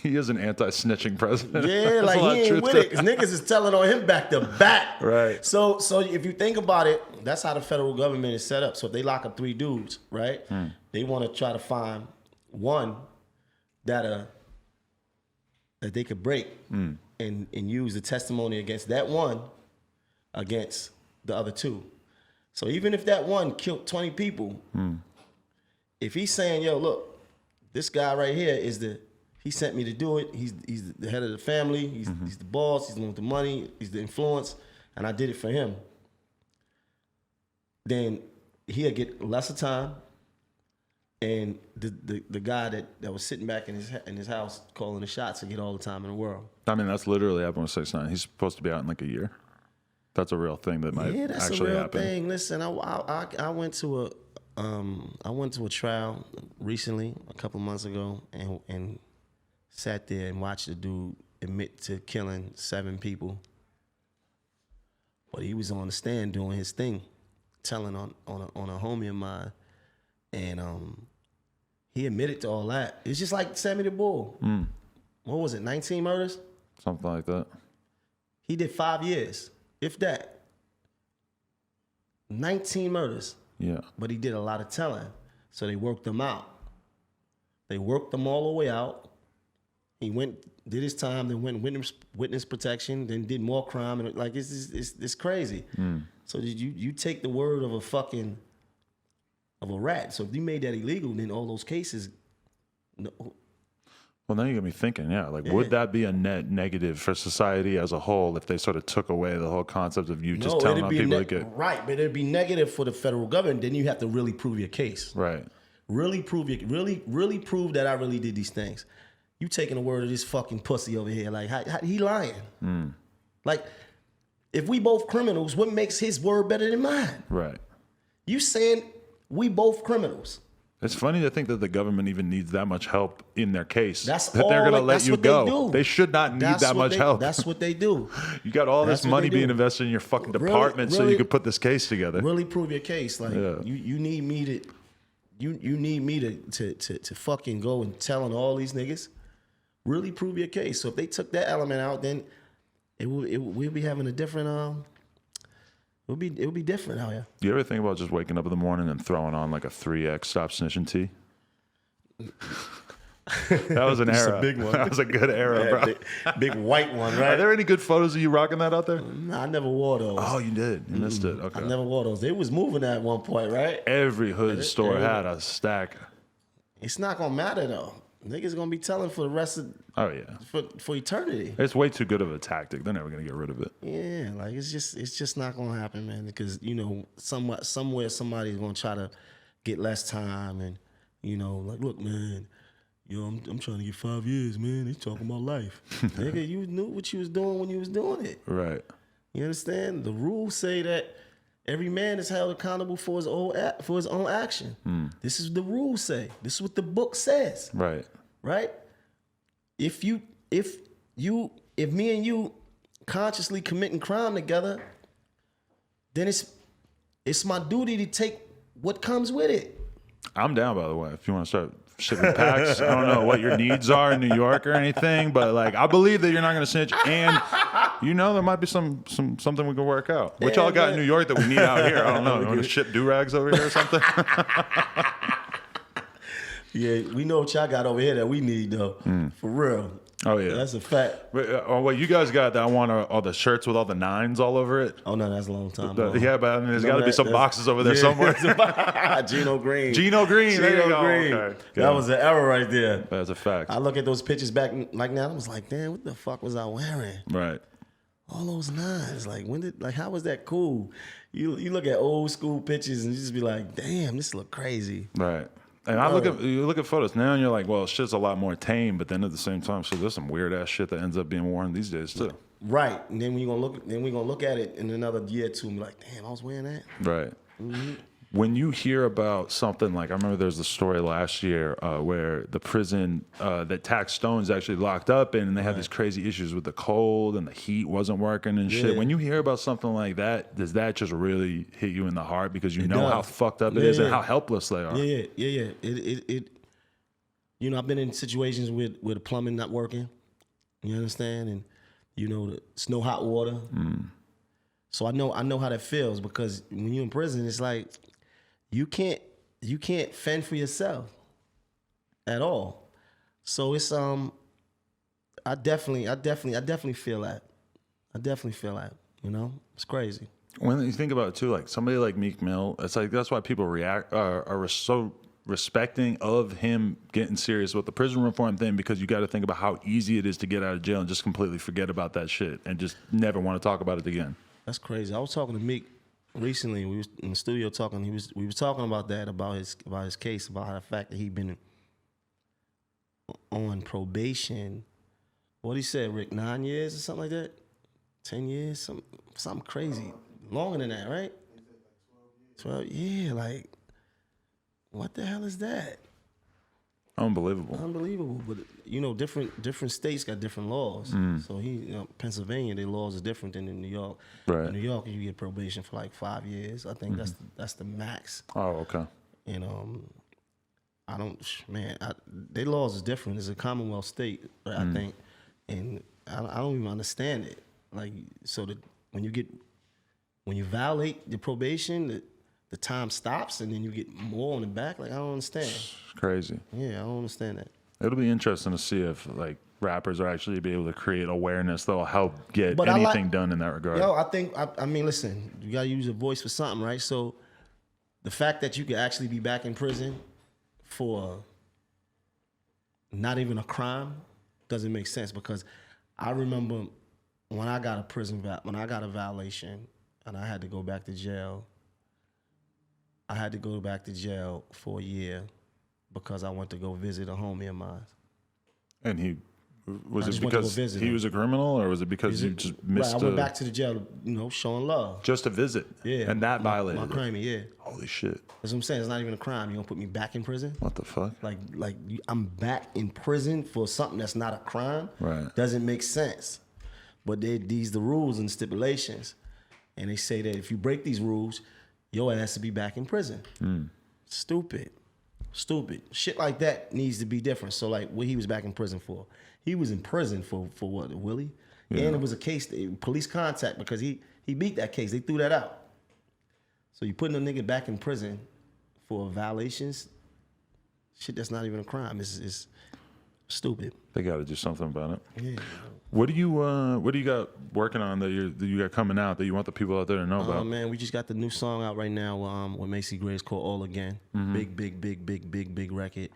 He is an anti-snitching president.
Yeah, like he ain't with it. Because niggas is telling on him back to back.
Right.
So if you think about it, that's how the federal government is set up. So if they lock up 3 dudes, right? They want to try to find one that they could break and use the testimony against that one against the other 2. So even if that one killed 20 people, if he's saying, yo, look, this guy right here he sent me to do it. He's the head of the family. He's the boss. He's the one with the money. He's the influence. And I did it for him. Then he'll get lesser time. And the guy that was sitting back in his house calling the shots will get all the time in the world.
I mean, that's literally happened with 6ix9ine. He's supposed to be out in like a year. That's a real thing that might actually happen. Yeah, that's a real thing.
Listen, I went to a trial recently, a couple months ago, and sat there and watched the dude admit to killing 7 people. But he was on the stand doing his thing, telling on a homie of mine, and he admitted to all that. It's just like Sammy the Bull. What was it, 19 murders?
Something like that.
He did 5 years, if that. 19 murders.
Yeah.
But he did a lot of telling, so they worked him out. They worked him all the way out. He did his time, then went witness protection, then did more crime, and like it's crazy. So did you take the word of a rat? So if you made that illegal, then all those cases. No.
Well, now you got me thinking. Would that be a net negative for society as a whole if they sort of took away the whole concept of just telling on people to get
right? But it'd be negative for the federal government. Then you have to really prove your case.
Right.
Really prove really prove that I really did these things. You taking the word of this fucking pussy over here. Like, how he lying? Like, if we both criminals, what makes his word better than mine?
Right.
You saying we both criminals.
It's funny to think that the government even needs that much help in their case.
That
they're going to let you go. They should not need that much help.
That's what they do.
You got all this money being invested in your fucking department so you could put this case together.
Really prove your case. Like, you need me to... You need me to fucking go and tell on all these niggas. Really prove your case. So if they took that element out, then we'll be having a different it would be different out here.
Do you ever think about just waking up in the morning and throwing on like a 3X Stop Snitching tee? That was an era.
A big one.
That was a good era, bro.
Big white one, right?
Are there any good photos of you rocking that out there?
Nah, I never wore those.
Oh, you did. You missed it. Okay.
I never wore those. They was moving at one point, right?
Every hood store had a stack.
It's not gonna matter though. Niggas gonna be telling for the rest of for eternity.
It's way too good of a tactic. They're never gonna get rid of it.
Yeah, like it's just not gonna happen, man. Because somewhere somebody's gonna try to get less time, and like, look, man. I'm trying to get 5 years, man. They talking about life. Nigga, you knew what you was doing when you was doing it.
Right.
You understand? The rules say that every man is held accountable for his own action. This is the rules say. This is what the book says.
Right.
Right? If me and you consciously committing crime together, then it's my duty to take what comes with it.
I'm down, by the way, if you want to start shipping packs. I don't know what your needs are in New York or anything, but like I believe that you're not going to snitch, and there might be something we can work out. What y'all got in New York that we need out here? I don't know. You want to ship do-rags over here or something?
Yeah, we know what y'all got over here that we need though. For real.
Oh yeah,
That's a fact.
What you guys got? That I want all the shirts with all the 9s all over it.
Oh no, that's a long time ago.
Yeah, but I mean, there's got to be some boxes over there somewhere.
Gino Green.
Gino Green. There you go.
Green.
Okay.
That was an error right there.
That's a fact.
I look at those pictures back like now. I was like, damn, what the fuck was I wearing?
Right.
All those 9s. Like how was that cool? You look at old school pictures and you just be like, damn, this look crazy.
Right. And you look at photos now and you're like, well, shit's a lot more tame, but then at the same time, so there's some weird ass shit that ends up being worn these days too.
Right. And then we're gonna look at it in another year or two and be like, damn, I was wearing that.
Right. Mm-hmm. When you hear about something like, I remember there's a story last year where the prison that Tax Stone's actually locked up in, and they had these crazy issues with the cold and the heat wasn't working and shit. When you hear about something like that, does that just really hit you in the heart because you know how fucked up it is and how helpless they are?
Yeah. It you know, I've been in situations with the plumbing not working. You understand? And you know, it's no hot water. So I know how that feels, because when you're in prison, it's like you can't fend for yourself at all. So it's I definitely feel that. I definitely feel that. You know, it's crazy.
When you think about it too, like somebody like Meek Mill, it's like that's why people are so respecting of him getting serious with the prison reform thing, because you got to think about how easy it is to get out of jail and just completely forget about that shit and just never want to talk about it again. That's
crazy. I was talking to Meek recently. We was in the studio talking. We was talking about that, about his case, about how the fact that he'd been on probation. What he said, Rick, 9 years or something like that, 10 years, something crazy, longer than that, right? 12. Yeah, like what the hell is that? Unbelievable. But you know, different states got different laws. So Pennsylvania, their laws are different than in New York.
Right.
In New York, you get probation for like 5 years. I think that's the max.
Oh, okay.
And their laws is different. It's a Commonwealth state, right, I think, and I don't even understand it. Like, so that when you violate the probation, the time stops and then you get more on the back. Like, I don't understand.
It's crazy.
Yeah, I don't understand that.
It'll be interesting to see if like rappers are actually be able to create awareness that will help get anything done in that regard.
Yo, I mean, listen, you gotta use your voice for something, right? So the fact that you could actually be back in prison for not even a crime doesn't make sense, because I remember when I got a violation and I had to go back to jail. I had to go back to jail for a year because I went to go visit a homie of mine. And
it because he was a criminal, or was it because you just missed?
Right, I went back to the jail, showing love.
Just a visit.
Yeah.
And that violated
my crime, yeah.
Holy shit.
That's what I'm saying. It's not even a crime. You gonna put me back in prison?
What the fuck?
Like I'm back in prison for something that's not a crime.
Right.
Doesn't make sense. But these the rules and stipulations, and they say that if you break these rules, your ass to be back in prison. Stupid. Shit like that needs to be different. So like what he was back in prison for. He was in prison for what, Willie? Yeah. And it was a case, police contact, because he beat that case. They threw that out. So you putting a nigga back in prison for violations, shit that's not even a crime. It's stupid.
They got to do something about it.
Yeah.
What do you got working on that you got coming out that you want the people out there to know about?
Man, we just got the new song out right now with Macy Gray. It's called All Again. Big record.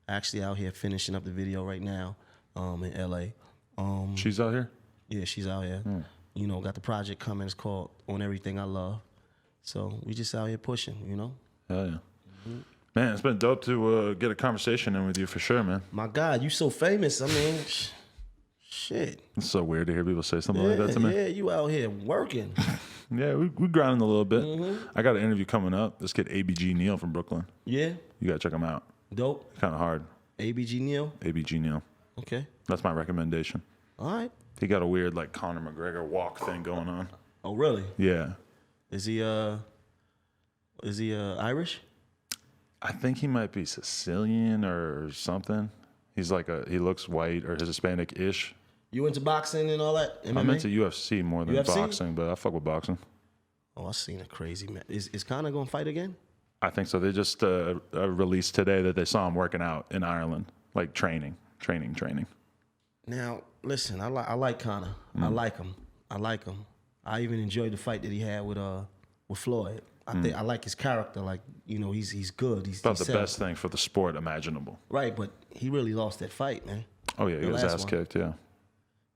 Actually out here finishing up the video right now in LA.
She's out here?
Yeah, she's out here. Got the project coming. It's called On Everything I Love. So we just out here pushing,
Hell yeah. Man, it's been dope to get a conversation in with you for sure, man.
My God, you so famous. I mean, shit.
It's so weird to hear people say something like that to me.
Yeah, you out here working.
Yeah, we grinding a little bit. I got an interview coming up. This kid, ABG Neal from Brooklyn.
Yeah?
You got to check him out.
Dope.
Kind of hard.
ABG Neal?
ABG Neal.
Okay.
That's my recommendation.
All right.
He got a weird, like, Conor McGregor walk thing going on.
Oh, really?
Yeah.
Is he Irish?
I think he might be Sicilian or something. He's like he looks white or Hispanic-ish.
You into boxing and all that? MMA?
I'm into UFC more than boxing, but I fuck with boxing.
Oh, I seen a crazy man. Is Conor gonna fight again?
I think so. They just released today that they saw him working out in Ireland, like training.
Now, listen, I like Conor. I like him. I even enjoyed the fight that he had with Floyd. I like his character. Like, you know, he's good. He's
about the best thing for the sport imaginable.
Right, but he really lost that fight, man.
Oh yeah, he was ass kicked. Yeah.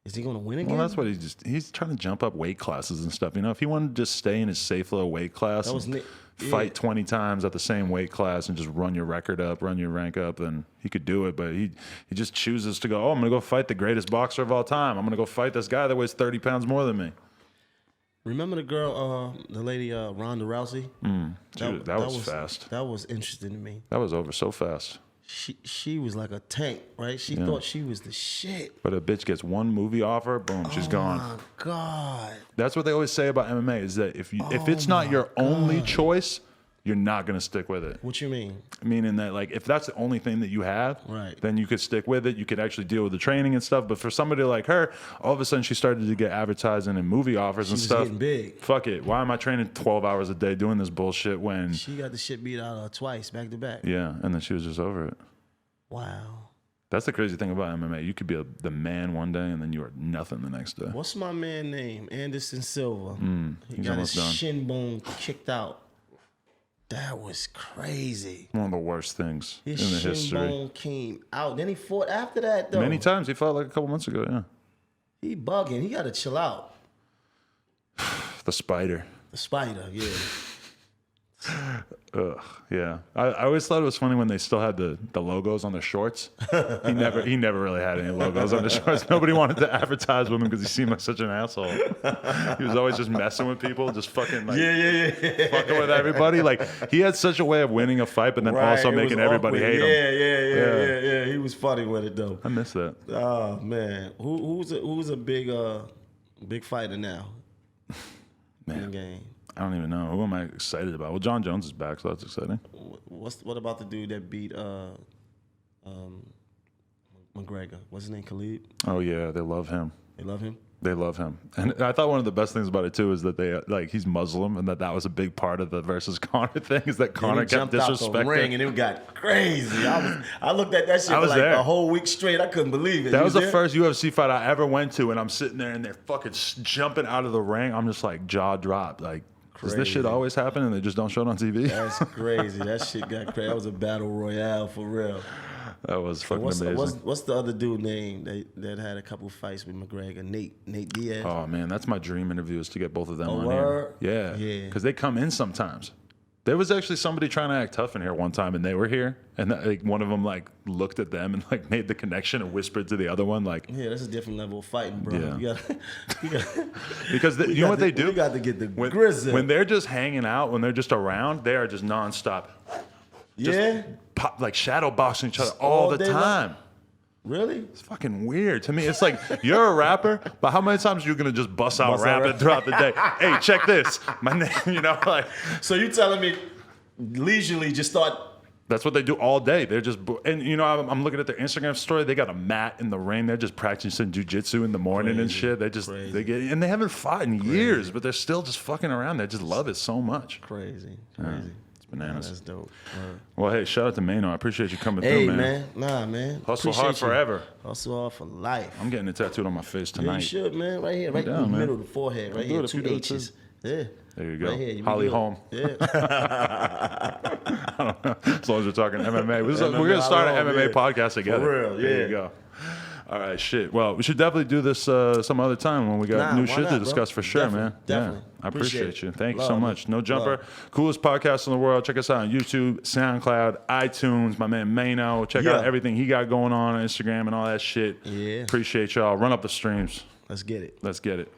Is he going to win again?
Well, that's what he's trying to jump up weight classes and stuff. You know, if he wanted to just stay in his safe little weight class, fight 20 times at the same weight class and just run your rank up, then he could do it. But he just chooses to go, I'm going to go fight the greatest boxer of all time. I'm going to go fight this guy that weighs 30 pounds more than me.
Remember the girl, the lady Ronda Rousey?
Dude, that was fast.
That was interesting to me.
That was over so fast.
She was like a tank, right? She thought she was the shit.
But a bitch gets one movie offer, boom, she's gone.
Oh my God.
That's what they always say about MMA is that if it's not your only choice, you're not going to stick with it.
What you mean?
Meaning that, like, if that's the only thing that you have,
right,
then you could stick with it. You could actually deal with the training and stuff. But for somebody like her, all of a sudden she started to get advertising and movie offers and stuff.
Getting big.
Fuck it. Why am I training 12 hours a day doing this bullshit when...
She got the shit beat out of her twice, back to back.
Yeah, and then she was just over it.
Wow.
That's the crazy thing about MMA. You could be the man one day and then you are nothing the next day.
What's my man name? Anderson Silva.
He
got his shin bone kicked out. That was crazy.
One of the worst things in the
history. His shin bone came out. Then he fought after that, though.
Many times. He fought like a couple months ago, yeah.
He bugging. He got to chill out.
The spider.
The spider, yeah.
Ugh, yeah. I always thought it was funny when they still had the logos on their shorts. He never really had any logos on the shorts. Nobody wanted to advertise with him because he seemed like such an asshole. He was always just messing with people, just fucking like fucking with everybody. Like he had such a way of winning a fight, but then also making everybody hate him.
Yeah. He was funny with it though.
I miss that.
Oh man, who's a big fighter now?
Man.
In the game.
I don't even know. Who am I excited about? Well, John Jones is back, so that's exciting.
What about the dude that beat McGregor? What's his name? Khalid?
Oh yeah, they love him.
They love him?
They love him. And I thought one of the best things about it too is that they he's Muslim and that was a big part of the versus Conor thing is that Conor kept disrespecting.
Out the ring and it got crazy. I looked at that shit for like a whole week straight. I couldn't believe it.
That was the first UFC fight I ever went to, and I'm sitting there and they're fucking jumping out of the ring. I'm just like jaw dropped. Like, does this shit always happen and they just don't show it on TV?
That's crazy. That shit got crazy. That was a battle royale for real.
That was fucking amazing.
What's the other dude name that had a couple fights with McGregor? Nate Diaz?
Oh, man, that's my dream interview is to get both of them on
word?
here. Yeah. Because they come in sometimes. There was actually somebody trying to act tough in here one time, and they were here, and like one of them like looked at them and like made the connection and whispered to the other one, like,
"Yeah, that's a different level of fighting, bro."
Yeah. Because you know what they do?
You got to get the grizzle.
When they're just hanging out, when they're just around, they are just nonstop. Just like shadow boxing each other all the time.
Really?
It's fucking weird. To me, it's like, you're a rapper, but how many times are you going to just bust out rapping throughout the day? Hey, check this. My name, like.
So you telling me leisurely just start.
That's what they do all day. They're just, and I'm looking at their Instagram story. They got a mat in the ring. They're just practicing jujitsu in the morning and shit. They just, and they haven't fought in years, but they're still just fucking around. They just love it so much.
Crazy.
Bananas.
That's dope.
Well, hey, shout out to Maino. I appreciate you coming through, man.
Hey, man. Nah, man.
Hustle hard forever.
Hustle hard for life.
I'm getting it tattooed on my face tonight.
Yeah, you should, man. Right here. Right in the middle of the forehead. Right here. 2 H's. Yeah.
There you go.
Right here.
Holly Holm.
Yeah.
I don't know. As long as we're talking MMA. We're going to start an MMA podcast together.
For real, yeah.
There you go. All right, shit. Well, we should definitely do this some other time when we got new shit to discuss for sure, man.
Definitely.
Yeah, I appreciate you. Thank you so much. No Jumper, coolest podcast in the world. Check us out on YouTube, SoundCloud, iTunes. My man Maino. Check out everything he got going on Instagram and all that shit.
Yeah.
Appreciate y'all. Run up the streams.
Let's get it.
Let's get it.